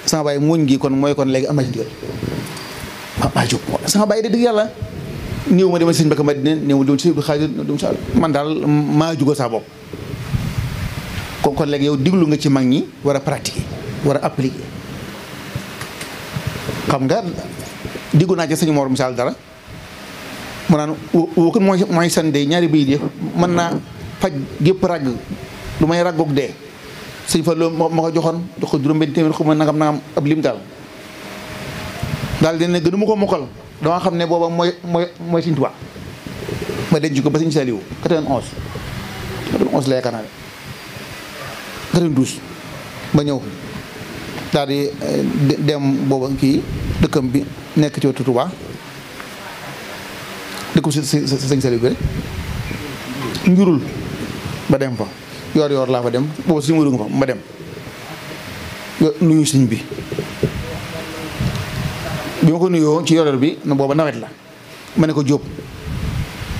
sama baay muuñ gi kon mooy kon léegi am na ci digal maa jóg sama baay de dëgg yàlla néew ma demal sëñ Mbakke Madina néew ma demal ci Abdou Khadir man daal maa jugal saa bopp kon léegi yow diglu nga ci mag ñi war a pratiquer war a appliquer xam nga diggu naa ci sëñ Mor misaal dara mu naan woo kon mooy sande ñaari bayit yi mën naa faj gépp ragg lu may raggoog dee sëñ fa loolu ma ko jox ko juróom-benn téeméer xuma nangam ab lim daal dina gënu ma ko mokkal dama xam ne booba mooy Sëñ Tuubaa ma denc ko ba Sëñ Saliou 91 la yaakaar naa ne 92 ba ñëw daal di dem booba kii dëkkam bi nekk ci wetu Tuubaa dëkku Sëñ Saliou bi rek njurul ba dem fa yoor laa fa dem booba suñu wëru nga fa ma dem nuyu sëñ bi ma ko nuyoo ci yoor bi booba nawet la ma ne ko Jóob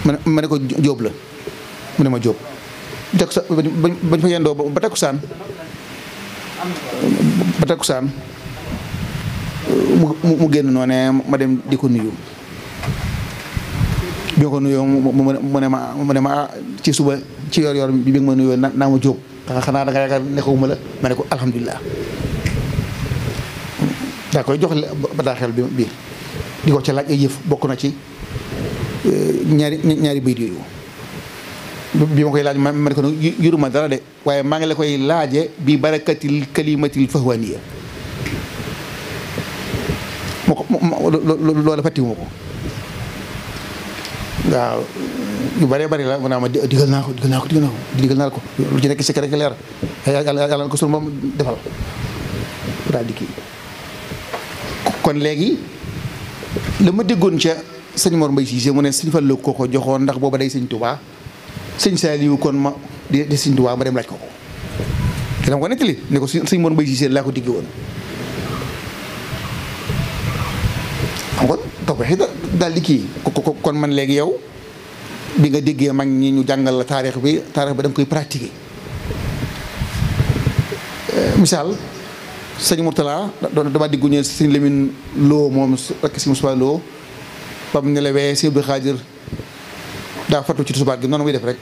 ma ne ko Jóob la mu ne ma Jóob bañ fa yendoo ba takkusaan mu génn noonu ma dem di ko nuyu bi ma ko nuyoo mu ne ma ci suba ci yor bi nga ma nuyoo naa ma Jóob xanaa da nga yaakaar nekkuma la ma ne ko alhamdulilah daa koy jox bataaxel bi di ko ca laaj ay yëf bokk na ci ñaari bayit yooyu bi ma koy laaj ma ne ko nag yuruma dara de waaye maa ngi la koy laaje bi barakatil kalimatil fahwaniya loolu fàttiwuma ko waaw yu bëree bëri la ma digal naa ko lu ci nekk secret rek leer yàlla na ko sunu moom defal daal di kii kon léegi la ma déggoon ca sëñ Mor Mbaye Cissé mu ne sëñ Fallu ko joxoon ndax booba day sëñ Tuubaa sëñ Saliou kon ma di sëñ Tuubaa ma dem laaj ko te dama ko nettali ne ko sëñ Mor Mbaye Cissé laa ko digge woon xam nga topp daal di kii kon man léegi yow bi nga déggee mag ñi ñu jàngal la taarix bi da nga koy pratiquer misaal sëñ Mourtala dama diggu ñu sëñ Lamine Lo moom rek si Moussa Lo ba mu nelawee si Abdou Khadir daa fattu ci tusubaat gi noonu muy def rek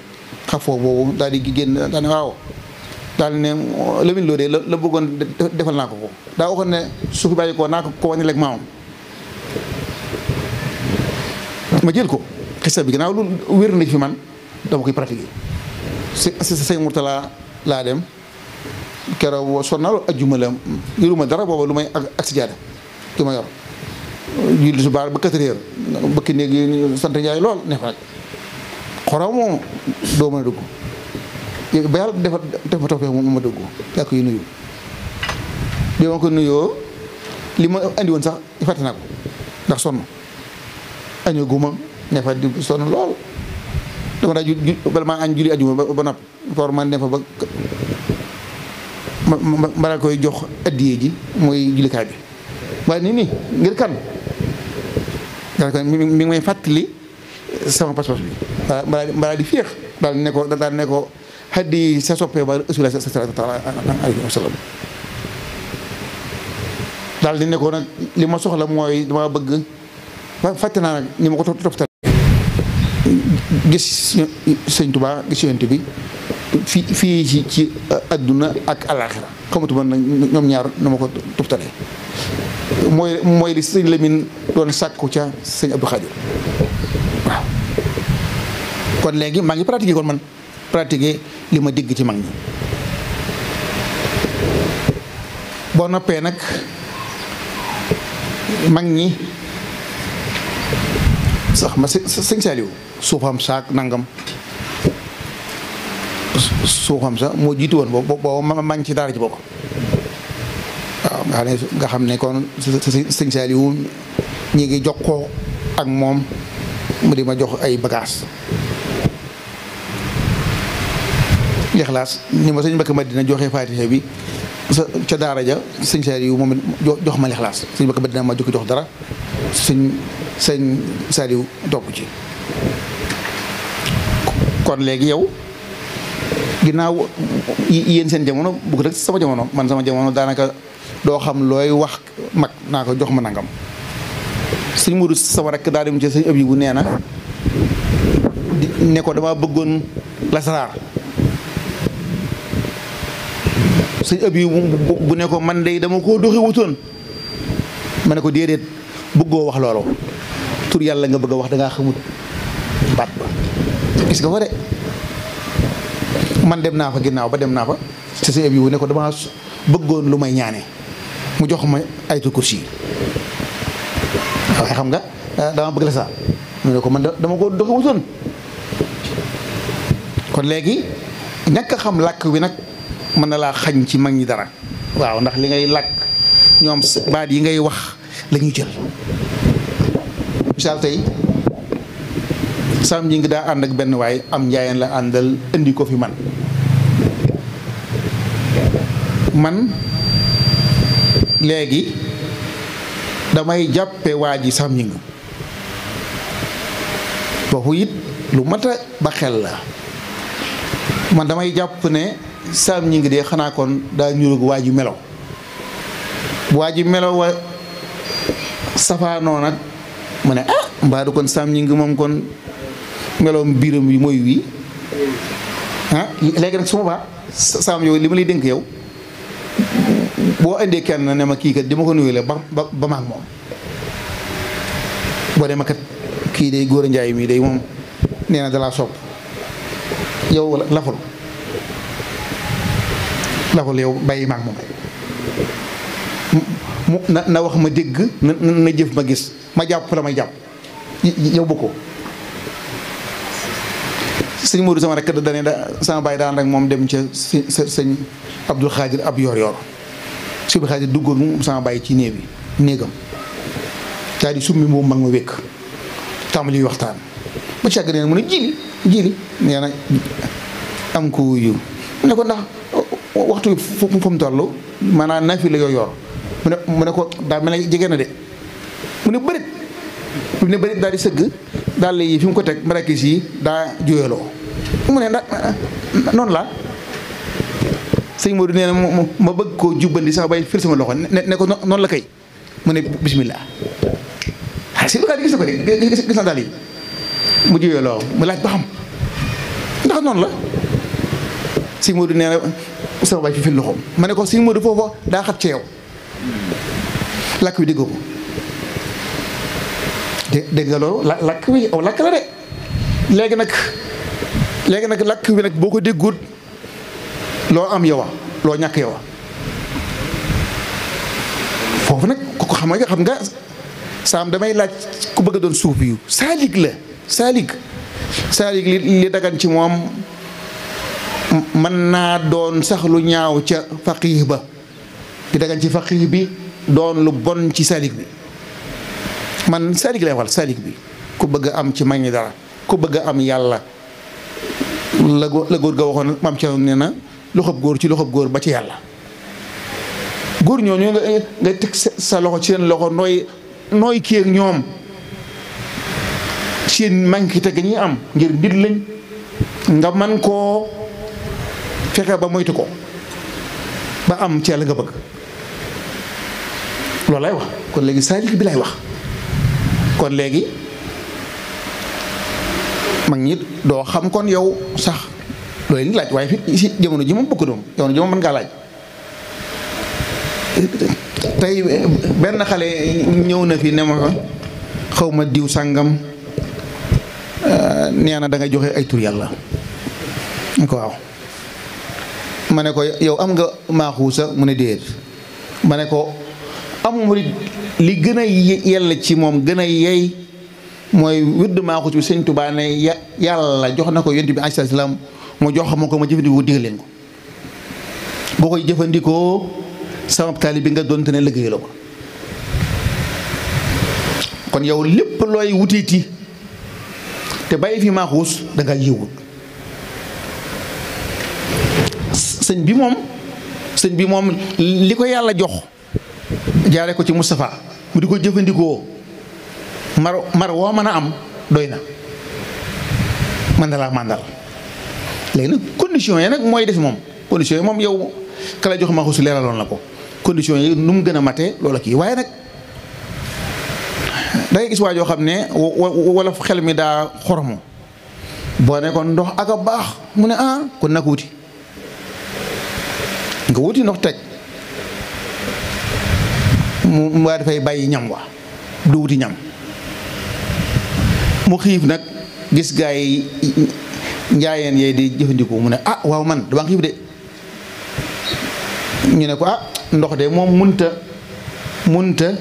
xafoo boobu daal di génn daal ne waaw daal ne Lamine Lo de la bëggoon defal naa ko daa waxoon ne su fi bàyyi ko naa ko wane leeg maamam ma jël ko xista bi gannaaw lu wér na fi man dama koy pratiquer sëñ Mourtala laa dem keroog sonal ajjuma la yoruma dara booba lu may ak si jaada ki ma yor julli su baar ba 4 heures bëkki néeg yi sant Njaay lool ne fa nag xorom moom doo mën a dugg ba yàlla def ma toppee moom ma dugg yaa koy nuyu bi ma ko nuyoo li ma andi woon sax fàtte naa ko ndax sonn añoo guma ne fa di sonn lool dama daa bala maa añ julli ajuma ba noppi for man ne fa ba ma koy jox addiyee ji mooy jullikaay bi waaye nii ngir kan daal ko mi ngi may fàttali sama pas-pas bi mbaa di féex daal ne ko xaddi sa soppee ba Rasulullah sallallahu alayhi wa sallam daal di ne ko nag li ma soxla mooy dama bëgg fàtte naa nag ni ma ko toppatale gis sëñ Tuubaa gis yonent bi fii ci adduna ak alaaxira xamatuma nag ñoom ñaar na ma ko tuftalee mooy li sëñ Lamine doon sàkku ca sëñ Abdou Khadir waaw kon léegi maa ngi pratiquer kon man pratiquer li ma dégg ci mag ñi boo noppee nag mag ñi sax ma sëñ Saliou suufam saak nangam suuxam sax moo jiitu woon boobu ma ngi ci daara ci bokk waaw nga xam ne kon sëñ Saliou ñi ngi jokkoo ak moom mu di ma jox ay bagages lixlaas ni ma sëñ Mbacke Madina joxee Faatiha bi ca daara ja sëñ Saliou moom it jox ma lixlaas sëñ Mbacke Madina ma jukki jox dara sëñ Saliou topp ci kon léegi yow ginnaaw yéen seen jamono bugg rek sama jamono man sama jamono daanaka doo xam looy wax mag naa ko jox ma nangam sëñ Modou sama rek daa dem ci sëñ Abibu nee na ne ko dama bëggoon lasaraar sëñ Abibu bu ne ko man de dama koo doxi wutoon ma ne ko déedéet bëggoo wax loolu tur yàlla nga bëgg a wax dangaa xamut baat ba gis nga fa de man dem naa fa ginnaaw ba dem naa fa te sëñ Abibu ne ko dama bëggoon lu may ñaane mu jox ma ayatul kursi waaye xam nga dama bëgg la saa mu ne ko man dama ko doxi wutoon kon léegi ñàkk a xam làkk wi nag mën na laa xañ ci mag ñi dara waaw ndax li ngay làkk ñoom baat yi ngay wax la ñuy jël misaal tey sam ñi ngi daa ànd ak benn waay am njaayeen la àndal indi ko fi man léegi damay jàppe waa ji sam ñi ngi foofu it lu mat a ba xel la man damay jàpp ne sam ñi ngi dee xanaa kon daa ñuróog waa ji melo waa ji melo wa safaanoo nag mu ne mbaa du kon sam ñi ngi moom kon meloom biiram bi mooy wii léegi nag su ma baax sam yow li ma lay dénk yow boo indee kenn ne ma kii kat di ma ko nuyule ba maag moom boo dee ma kat kii day góor a njaay mii day moom nee na dalaa sopp yow laful yow bàyyi maag moom mu na wax ma dégg na jëf ma gis ma jàpp la may jàpp yow bu ko sëñ Modou sama rek dane sama bàyyi daan rek moom dem ca sëñ Abdul Xaadir ab yor sëñ Abdul Xaadir duggoon sama bàyyi ci néegam daal di summi moom mag ma wékk tàmbali waxtaan ba càgg nee na mu ne jili nee na am ko wuyu mu ne ko ndax waxtu fu mu toll maanaam nafi la yoo yor mu ne ko daa mel ne jege na de mu ne bërit daal di sëgg daal yi fi mu ko teg marakis yi daa juyaloo mu ne ndax noonu la sëñ Modou nee na ma bëgg koo jubbandi sax bay fil sama loxo ne ko noonu la kay mu ne bismillah si lukaa di gis na ko de gis na daal yi mu juyaloo mu laaj ba xam ndax noonu la sëñ Modou nee na sama bay fi fil loxo ma ne ko sëñ Modou foofu daa xat ci yow làkk wi déggoo ko dégg nga loolu làkk wi aw làkk la de léegi nag làkk wi nag boo ko déggut loo am yow loo ñàkk yow foofu nag ko xam nga saam damay laaj ku bëgg a doon suuf yu saalik la saalik li dagan ci moom mën naa doon sax lu ñaaw ca faqih ba li dagan ci faqih bi doon lu bon ci saalik bi man saalik lay waxal saalik bi ku bëgg a am ci mag ñi dara ku bëgg a am yàlla la góor ga waxoon maam ci nee na loxob góor ci loxob góor ba ci yàlla góor ñooñu nga teg sa loxo ci seen loxo nooy kii ak ñoom seen manqué te ñuy am ngir nit lañ nga man koo fexe ba moytu ko ba am ci yàlla nga bëgg loolu lay wax kon léegi saalik bi lay wax kon léegi mag ñi doo xam kon yow sax loolu ni laaj waaye fi si jamono ji moom bëgg doom jamono ji moom mën ngaa laaj tey benn xale ñëw na fi ne ma fa xaw ma diw sàngam nee na da nga joxe ay tur yàlla ñu ko waaw ma ne ko yow am nga maaxuusa mu ne déet ma ne ko am murid li gën a yell ci moom gën a yey mooy wird maaxuus bi sëñ Tuubaa ne yàlla jox na ko yonent bi alayhi salaam mu jox ma ko ma jëfandikoo digal leen ko boo koy jëfandikoo sama taali bi nga doonte ne liggéey la ko kon yow lépp looy wutiiti te bàyyi fi maaxuus da nga yiwut sëñ bi moom li ko yàlla jox jaare ko ci Moustapha mu di ko jëfandikoo mar woo mën a am doy na man dalaa màndal léegi nag condition yi nag mooy des moom condition yi moom yow ka la jox maaxuus leeraloon la ko condition yi nu mu gën a matee loola kii waaye nag dangay gis waa joo xam ne wala xel mi daa xoromu boo ne ko ndox ak a baax mu ne kon nag wuti nga wuti ndox teg mu waa dafay bàyyi ñam wa du wuti ñam mu xiif nag gis gaa yi njaayeen yee di jëfandikoo mu ne waaw man dama xiif de ñu ne ko ndox de moom munta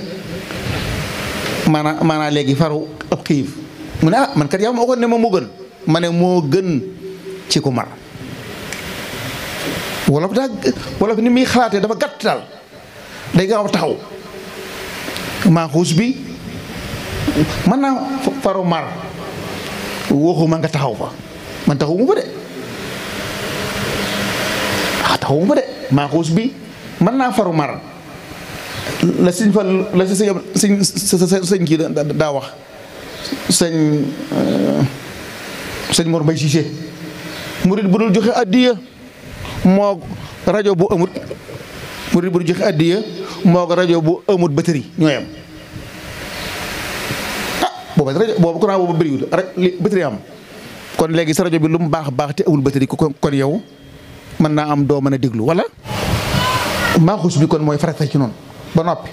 maanaa léegi faru ab xiif mu ne man kat yow ma waxoon ne moom moo gën ma ne moo gën ci ku mar wolof ni muy xalaatee dafa gàtt daal day gaaw a taxaw maaxuus bi mën naa faru mar waxuma nga taxaw fa man taxawuma fa de taxawuma fa de maaxuus bi mën naa faru mar la sëñ fa la sëñ kii daa wax sëñ Mor Mbay Cissé murid bu dul joxe addiya moo rajo bu amut murid bu dul joxe addiya moo rajo bu amut batterie ñoo yem boobu courant boobu bëriwul rek li batterie am kon léegi sa rajo bi lu mu baax baax te amul batterie kon yow mën naa am doo mën a déglu wala maaxuus bi kon mooy farata ci noonu ba noppi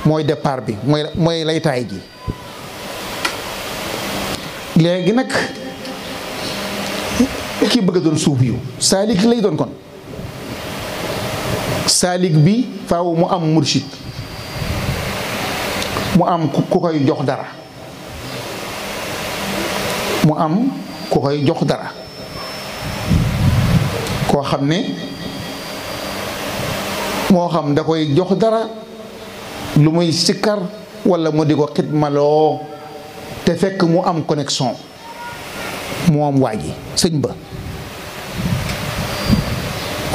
mooy départ bi mooy laytaay gi léegi nag kii bëgg a doon suuf yu saalik lay doon kon saalik bi faaw mu am mursid mu am ku koy jox dara koo xam ne moo xam da koy jox dara lu muy sikkar walla mu di ko xidmaloo te fekk mu am connexion moom waa ji sëñ ba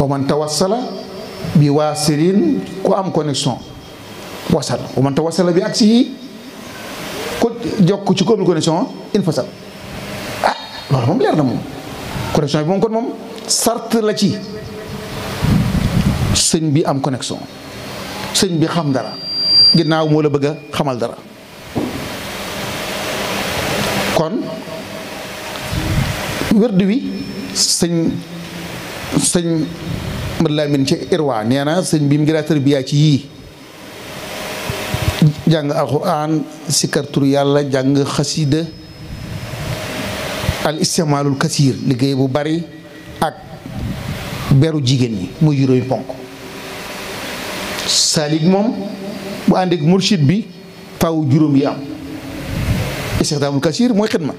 wa man tawassala bi waasilin ku am connexion wasal wa man tawassala bi aksihi ku jokk ci comme connexion infasal loolu moom leer na moom connexion bi moom kon moom sart la ci sëñ bi am connexion sëñ bi xam dara ginnaaw moo la bëgg a xamal dara kon wérdu wi sëñ Mad Lamin ci Irwa nee na sëñ bi mu ngi daa tarbiya ci yii jàng alxuraan sikkar tur yàlla jàng xasida al istimaalul kasiir liggéey bu bari ak beru jigéen ñi muy juróomi ponk saalik moom bu ànd ak mursid bi faaw juróom yi am istixdaamul kasiir mooy xidma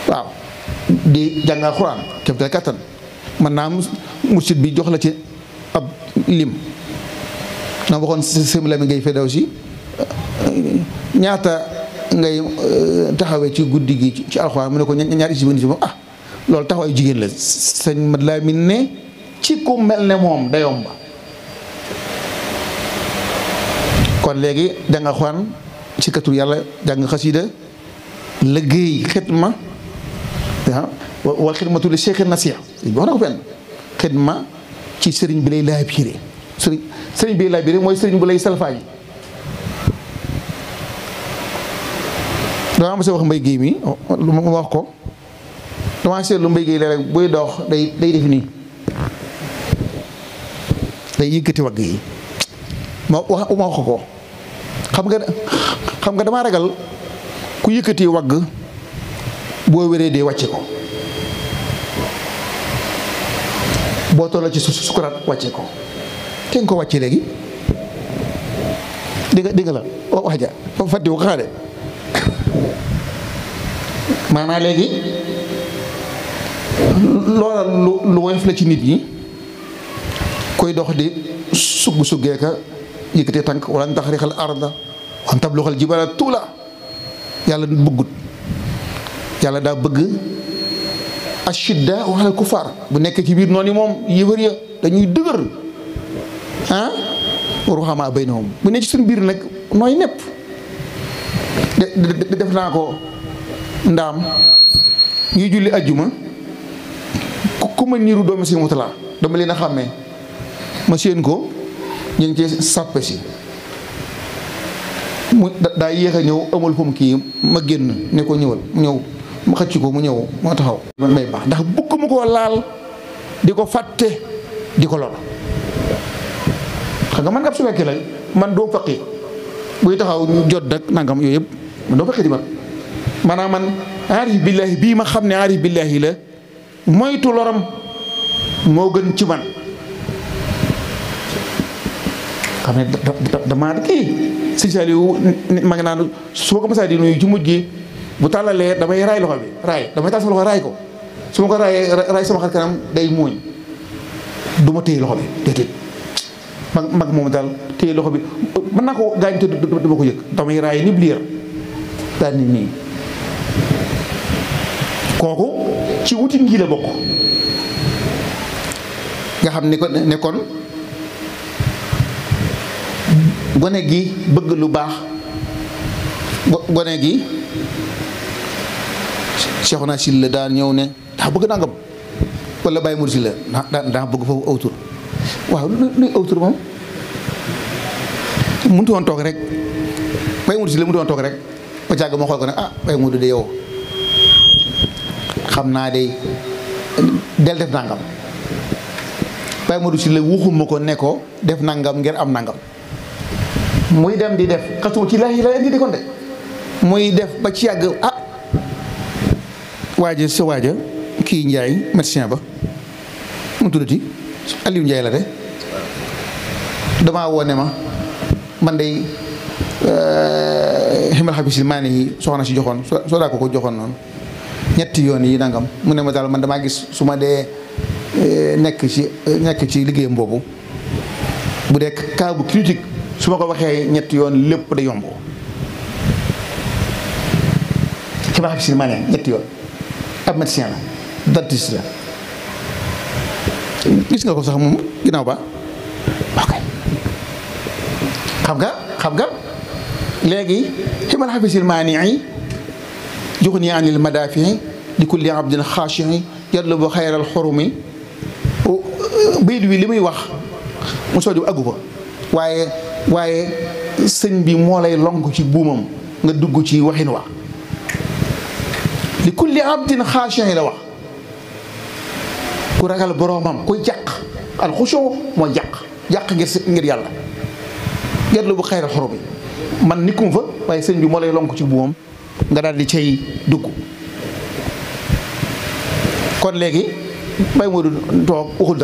waaw di jàng alxuraan képp te kattan mën naa am mursid bi jox la ci ab lim na waxoon sëñ Lamine ngay feddaw si ñaata ngay taxawee ci guddi gi ci alxuraan mu ne ko ñaari si moom loolu taxawaayu jigéen la sëñ Mat Lamine ne ci ku mel ne moom da yomba kon léegi jàng alxuraan ci katur yàlla jàng xasida liggéey xidma wal xidmatu li cheikh nasiha wax na ko fenn xidma ci sëriñ bi lay laaj biire sëriñ bi lay laaj biire mooy sëriñ bu lay salfaañi damaa ma sa wax mbay géey mi lu ma wax ko damaa seetlu mbay géey la rek buy dox day def nii day yëkkati wagg yi ma wax ko xam nga damaa ragal ku yëkkati wagg boo wéree dee wàcce ko boo toll ci sukuraat wàcce ko kenn ko wàcce léegi di nga la wax ja fàtte ko xaade maanaam léegi loola lu woyof la ci nit ñi koy dox di suggee ka yëkkatee tànk wala taxrixal arda wan tabluxal jibala tuula yàlla bëggut yàlla daa bëgg ashidda ala kufaar bu nekk ci biir noonu yi moom yëfër ya dañuy dëgër ruhamaa baynahum bu nekk ci suñu biir nag nooy nepp def naa ko ndaam ñuy julli ajjuma ku ma niiru doomi si mutala dama leen a xàmmee ma séen ko ñu ngi ci sàppe si mu daa yéex a ñëw amul fu mu kii ma génn ne ko ñëwal mu ñëw ma xëcc ko mu ñëw moo taxaw may baax ndax bukk mu koo laal di ko fàtte di ko lor xam nga man ab su fekkee la man doo faqi buy taxaw jot dak nangam yooyu yëpp man doo faqi di man maanaam man aarif billaahi bii ma xam ne aarif billaahi la moytu loram moo gën ci man xam ne damaa kii si Saliou ma ngi naan su ma ko masaa di nuyu ci mujj gi bu tàllalee damay raay loxo bi damay taal sama loxo raay ko su ma ko raay sama xar kanam day muuñ du ma téye loxo bi déedéet mag moom daal téye loxo bi mën naa ko gaañ te duma ko yëg damay raay ni liir daal nit nii kooku ci wutin ngi la bokk nga xam ne kon gone gi bëgg lu baax gone gi Cheikhouna Sylla daan ñëw ne daa bëgg nangam wala Baye Mour Sylla daa bëgg foofu awtur waaw luy awtur moom mënut woon toog rek Baye Mour Sylla mënut woon toog rek ba càgg moo xool ko ne Baye Mour de yow xam naa de del def nangam Baye Mour Sylla wuxuma ko ne ko def nangam ngir am nangam muy dem di def xatu ci lay indi di kon de muy def ba ci yàgg waaja sa waaja kii Njaay médecin ba mu tuddati Aliou Njaay la de damaa woone ma man day ximal xabisil maa yi soxna si joxoon soo daa ko joxoon noonu ñetti yoon yi nangam mu ne ma daal man damaa gis su ma dee nekk ci liggéeyam boobu bu dee cas bu critique su ma ko waxee ñetti yoon lépp da yomb ximal xabisil maa ñetti yoon ab médecin la dentiste la gis nga ko sax moom ginnaaw ba ok xam nga léegi ximal xafisil maanii juxni anil madafii li kulli abdin xaashii yatlubu xayral xurumi bayit wi li muy wax mu sooju aggu ko waaye sëñ bi moo lay lonk ci buumam nga dugg ci waxin wa li kulli abdin xaashii la wax ku ragal boroomam kuy jàq alxusoo mooy jàq ngir yàlla yatlu bu xayra xoro bi man nikkum fa waaye sëñ bi moo lay lonk ci buumam nga daal di cay dugg kon léegi Baye Modou toog waxul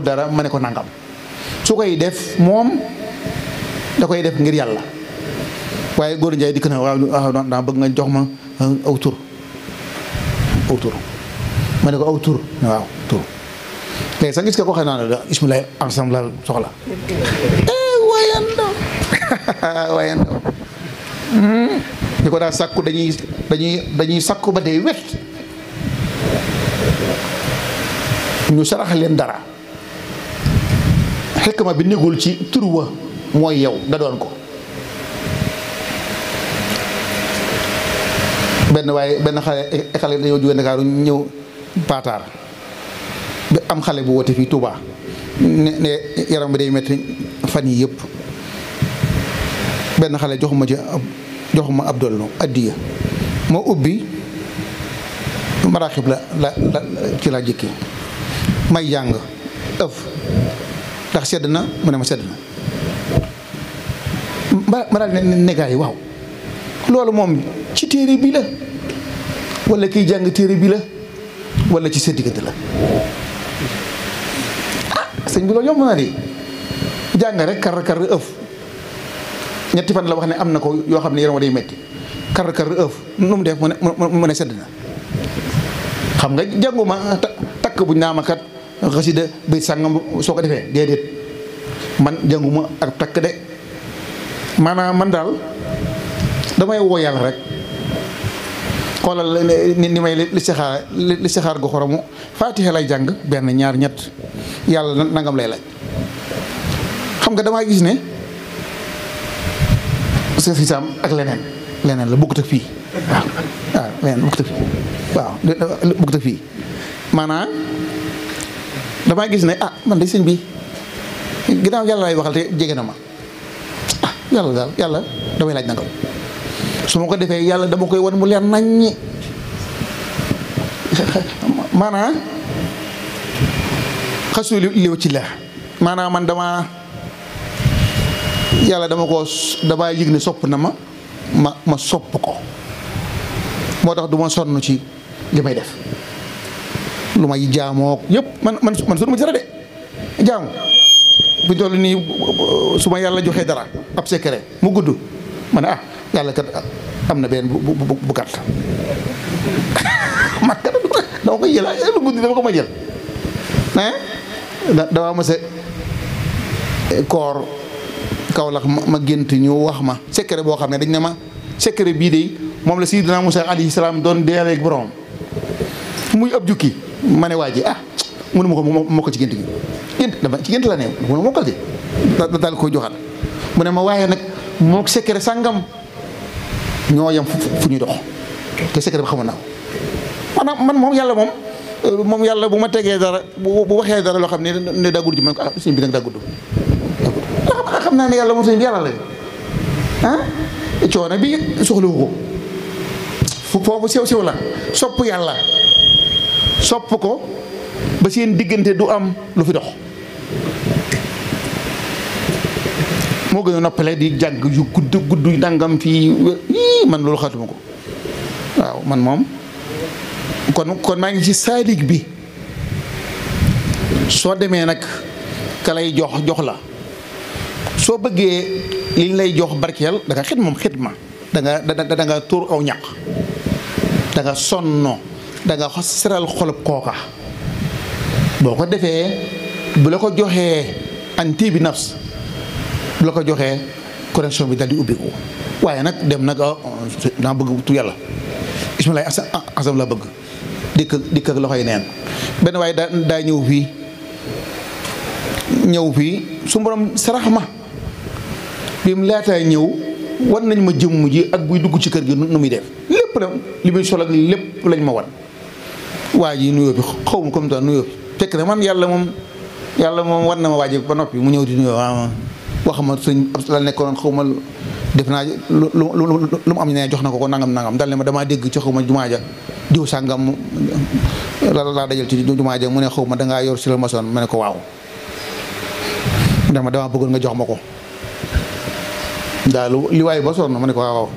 dara ma ne ko nangam su koy def moom da koy def ngir yàlla waaye góor njaay dikk na waaw daa bëgg nga jox ma aw tur ma ne ko aw tur waaw tur léegi sax gis nga ko xam naa ne bismillah ensemble la soxla wayando ñu ko daa sàkku dañuy sàkku ba dee wet ñu sarax leen dara xekk ma bi négul ci tur wa mooy yow nga doon ko benn xale dañoo jóge Ndakaaru ñëw paataar bi am xale bu woote fii Touba ne yaram bi day metti fan yi yëpp benn xale joxuma ab dollu addiya moo ubbi maraaxib la ci laa jëkki may jàng ëf ndax sedd na mu ne ma sedd na ma daal ne gaa yi waaw loolu moom ci téere bi la wala kiy jàng téere bi la wala ci sa diggante la sëñ bi loolu yomb na di jàng rek kar ëf ñetti fan la wax ne am na ko yoo xam ne yaram wa day metti kar ëf nu mu def mu ne sedd na xam nga jànguma takk buñ naa ma kat xasida bay sàngam soo ko defee déedéet man jànguma ak takk de maanaam man daal damay woo yàlla rek xoolal ni may li saxaar gu xoromu faatiha lay jàng benn ñaar ñett yàlla nangam lay laaj xam nga damaa gis ne sa sisaam ak leneen la bokkut ak fii waaw leneen bokkut ak fii waaw bokkut ak fii maanaam damaa gis ne man de sëñ bi ginnaaw yàlla lay waxal te jege na ma yàlla damay laaj nangam su ma ko defee yàlla dama koy wan mu leer naññi maanaam xasu liw ci la maanaam man yàlla damaa yëg ne sopp na ma sopp ko moo tax du ma sonn ci li may def lu may jaamoo yëpp man sunu ma ci dara de jaamu bu toll nii su ma yàlla joxee dara ab secret mu gudd ma ne yàlla kat am na benn bu gàtt man kat dama koy jël lu gudd dama ko ma jël dama mës a koor Kawlax ma gént ñu wax ma secret boo xam ne dañ ne ma secret bii de moom la Sayyidina Musaa alayhi salaam doon deeleeg borom muy ab jukki ma ne waa ji mënu ma ko moo ko ci gént gi dama ci gént la ne mënu moo ko ci daal koy joxaat mu ne ma waaye nag moo secret sàngam ñoo yem fu ñuy dox te secret bi xamoon naa ko maanaam man moom yàlla bu ma tegee dara bu waxee dara loo xam ne daa gudd ci man ko sëñ bi nag daa gudd xam naa ne yàlla moom sëñ bi yàlla la coono bi soxlawu ko foofu sew la sopp yàlla sopp ko ba seen diggante du am lu fi dox moo gën a noppale di jàng yu gudd dangam fii man loolu xatuma ko waaw man moom kon maa ngi ci saalik bi soo demee nag ka lay jox la soo bëggee liñ lay jox barkeel da nga xidma da nga tuur aw ñaq da nga sonno da nga seral xolub kooka boo ko defee bu la ko joxee anti bi nafs bu la ko joxee connexion bi dal di ubbi ko waaye nag dem nag daa bëgg tu yàlla bismillah asam la bëgg dikk ak loxoy neen benn waaye daa ñëw fii su borom sarax ma bi mu laataa ñëw wan nañ ma jëmm ji ak buy dugg ci kër gi nu muy def lépp la li muy sol ak lépp lañ ma wan waa ji nuyoo bi xaw ma comme ça nuyoo bi fekk na man yàlla moom war na ma waaje ba noppi mu ñëw di nuyoo wax ma sëñ la nekkoon xaw ma def naa lu mu am ne jox na ko nangam dal ne ma damaa dégg ci xaw ma jumaa ja diw sàngam laa dajal ci jumaa ja mu ne xaw ma dangaa yor si la maçon ma ne ko waaw dama bëggoon nga jox ma ko daal li waaye ba sonn ma ne ko waaw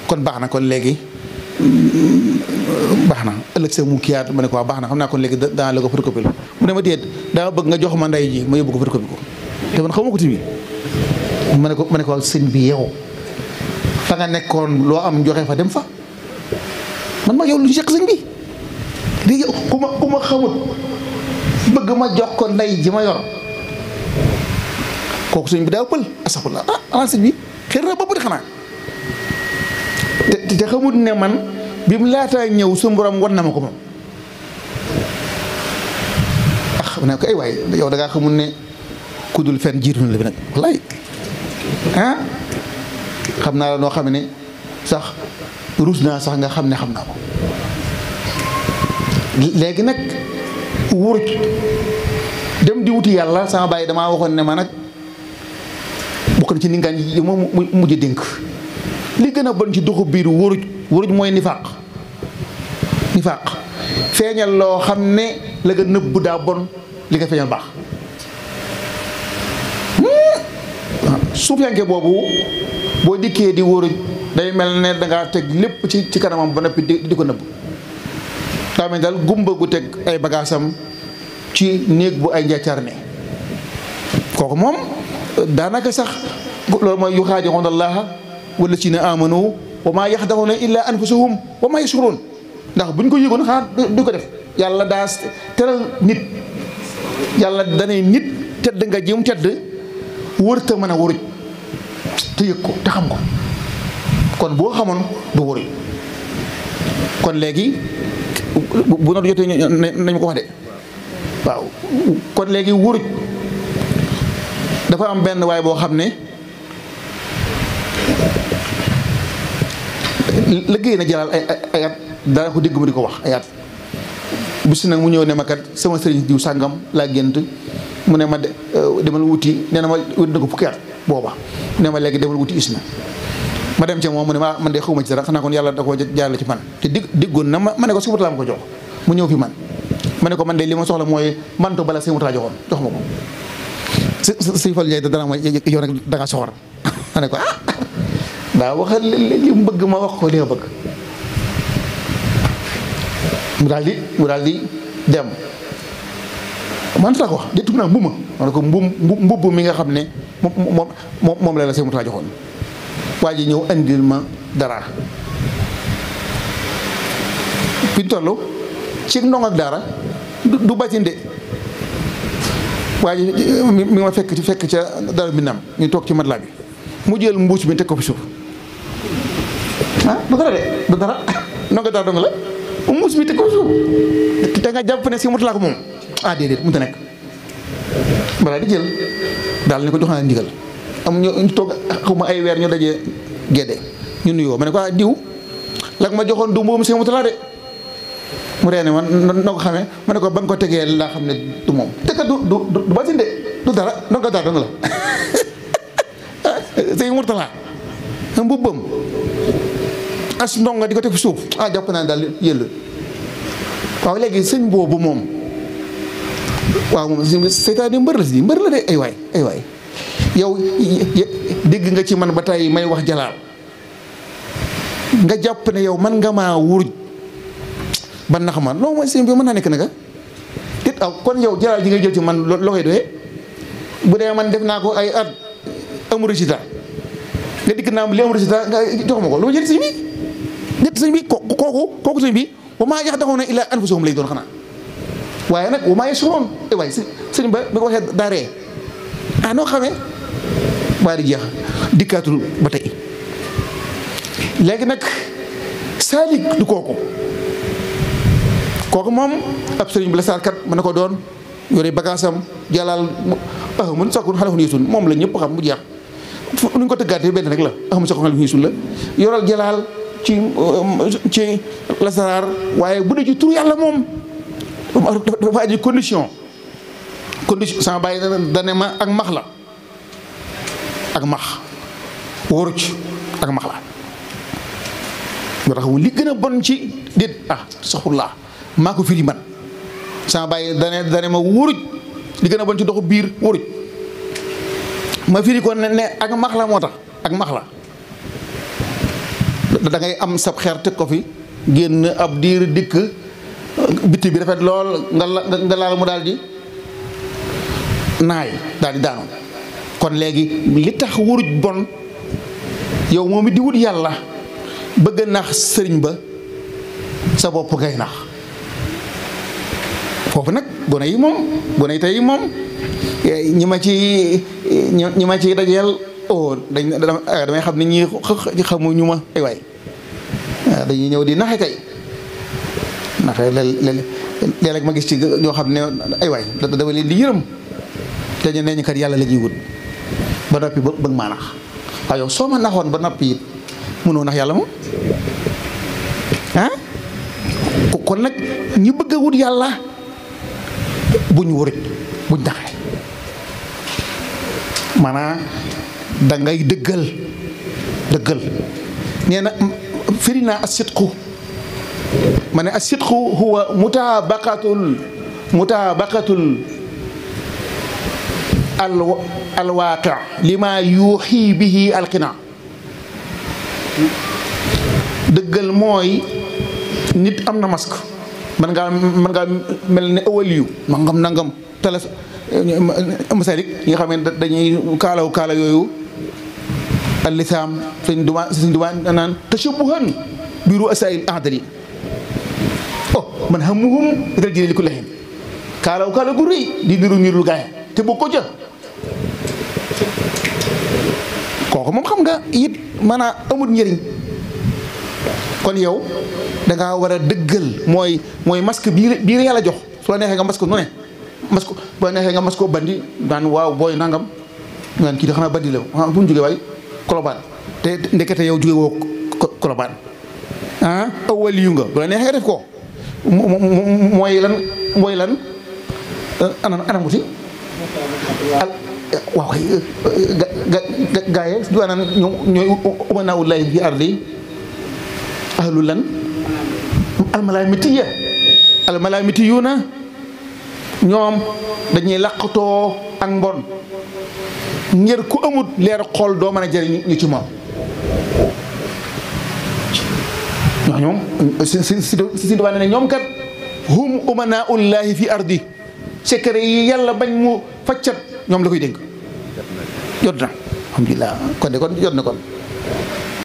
kon baax na kon léegi baax na ëllëg sa mu kiyaat ma ne ko waaw baax na xam naa kon léegi daa la ko photocopie mu ne ma déet daa bëgg nga jox ma ndey ji ma yóbbu ko photocopie ko te man xawma ko tamit ma ne ko sëñ bi yow fa nga nekkoon loo am joxe fa dem fa man ma yow lu ñu seq sëñ bi di ku ma xamut bëgg ma jox ko ndey ji ma yor kooku sëñ bi daa pël asaxulaa ana sëñ bi xëy na bopp di xanaa te xamut ne man bi mu laataa ñëw suñu borom wan na ma ko moom ne ko ay waay yow da ngaa xamul ne ku dul fenn jiitu na la bi nag wallaay xam naa la noo xam ne sax ruus naa sax nga xam ne xam naa ko léegi nag wuruj dem di wuti yàlla sama bàyyi damaa waxoon ne ma nag bokk na ci ningaan yi ma mujj dénk li gën a bon ci doxu biir wuruj mooy nifaaq feeñal loo xam ne la nga nëbb daa bon li nga feeñal baax suufiyanke boobu boo dikkee di wuruj day mel ne dangaa teg lépp ci kanamam ba noppi di ko nëbb daa mel daal gumba gu teg ay bagaasam ci néeg bu ay njaccaar ne kooku moom daanaka sax loolu mooy yuxaadi'uuna Allaaha wallaziina aamanuu wa maa yaxda'uuna illaa anfusahum wa maa yash'uruun ndax buñ ko yëgoon xanaa du ko def yàlla daa teral nit yàlla danay nit tedd nga jëm tedd wërta mën a wuruj te yëg ko te xam ko kon boo xamoon du wuruj kon léegi bu noonu jotee nañu ko wax de waaw kon léegi wuruj dafa am benn waay boo xam ne liggéey na jëlaal ay at dara ko dégg mu di ko wax ay at bis nag mu ñëw ne ma kat sama sëriñ diw sàngam laa gént mu ne ma demal wuti nee na ma wuti na ko fukki at booba ne ma léegi demal wuti isna ma dem ca moom mu ne ma man de xawma ci dara xanaa kon yàlla da koo jaarale ci man te diggoon na ma ne ko suba laa ma ko jox mu ñëw fi man ma ne ko man de li ma soxla mooy manto bala sëñ Murtada joxoon jox ma ko sëñ Fall Ndiaye dana ma yow nag da ngaa soxor ma ne ko daa waxal li mu bëgg ma wax ko li nga bëgg mu daal di dem man ta ko wax de tub naa mbuma ma ne ko mbubb mi nga xam ne moom la sëñ Murtada joxoon waa ji ñëw andil ma dara fi tollu ci ndong ak dara du batinde waa ji mi ma fekk ca dara bi nam ñu toog ci matelas bi mu jël mbuus bi teg ko fi suuf du dara de du dara ndonga dara dong la mbuus bi teg ko fi suuf te nga jàpp ne si motulaa ko moom déedéet mënut a nekk balaa di jël daal ne ko jox naa ndigal am ñu toog xawma ay weer ñu dajee gedde ñu nuyoo ma ne ko diw la ma joxoon du mbuum si motulaa de mu reene man noo ko xamee ma ne ko ba nga ko tegee laa xam ne du moom te kat du basin de du dara ndonga dara dong la sëñ Murtada mbubbam as ndonga di ko teg fi suuf jàpp naa ne daal yëll waaw léegi sëñ boobu moom waaw moom seytaane mbër la si mbër la de ay waay yow dégg nga ci man ba tey may wax jalaal nga jàpp ne yow man nga maa wuruj ban na xaman loolu mooy sëñ bi mën naa nekk naka it kon yow jalaal ji ngay jël ci man loo koy doyee bu dee man def naa ko ay at amul résultat nga dikk naa li amul résultat nga jox ma ko lu ma jël sëñ bi nit sëñ bi kooku sëñ bi wa maa yaxda'uuna illaa anfusahum lay doon xanaa waaye nag wa maa yash'uruun waaye sëñ ba bi ko waxee daa ree noo xamee waaye di jeex dikkaatul ba tey léegi nag saalik du kooku moom ab sëriñ bi la saarkat mën na ko doon yore bagaasam jàllal mun sakun xalafun yeesun moom la ñëpp xam mu jeex nu ñu ko tëggaatee benn rek la axamu sakun xalafun yeesun la yoral jalaal ci lasaraar waaye bu dee ci tur yàlla moom dafa aji condition sama bàyyi dane ma ak max la ak max wuruj ak max la moo tax li gën a bon ci déet saxulaa maa ko firi man sama bàyyi dane ma wuruj li gën a bon ci doxu biir wuruj ma firi ko ne ak max la moo tax ak max la da ngay am sab xeer teg ko fi génn ab diir dikk bitti bi rafet lool nga laal mu daal di naay daal di daanu kon léegi li tax wuruj bon yow moom it di wut yàlla bëgg nax sëriñ ba sa bopp ngay nax foofu nag gone yi tey moom ñi ma ci dajeel damay xam ne ñi xamuñu ma ay waay dañuy ñëw di naxe kay naxe léeg-léeg ma gis ci ñoo xam ne ay waay dama leen di yërëm te ñu ne ñu kat yàlla la ñuy wut ba noppi bëgg maa nax waaw yow soo ma naxoon ba noppi it mënoo nax yàlla moom ah kon nag ñi bëgg a wut yàlla buñ wurit buñ naxee maanaam da ngay dëggal nee na firi naa as-sidqu ma ne as-sidqu huwa mutabaqatul alwaaqi lima yuuxi bihi alqina dëggal mooy nit am na masque man ngaa mel ne awaliyu nangam tala masalik yi nga xam ne dañuy kaala yooyu al-lisaam sëñ Dumaa naan tashabbuhan bi ru'asaa'il a'dali man hammuhum dal jëlee li ko lexin kaala gu rëy di niru gaay te boo ko jël kooku moom xam nga it maanaam amul njëriñ kon yow da ngaa war a dëggal mooy masque bii yàlla jox su la neexee nga masque nu ne masque bu la neexee nga masque bandi daan waaw booy nangam ngaan kii de xanaa bandi la fu mu jógee waay Colobane te ndekete yow jóge woo Colobane awal yu nga bu la neexee nga def ko mooy lan anam wuti waaw gaaye du anaan ñooy umanawullahi fi ardi ahlu lan almalamitiyuna ñoom dañuy laqatoo ak mbon ngir ku amut leer xool doo mën a jëriñ ñu ci moom ñoom si duwaa ne ñoom kat hum umanaullahi fi ardi secret yi yàlla bañ mu faccat ñoom la koy dénk jot na alhamdulilah kon jot na kon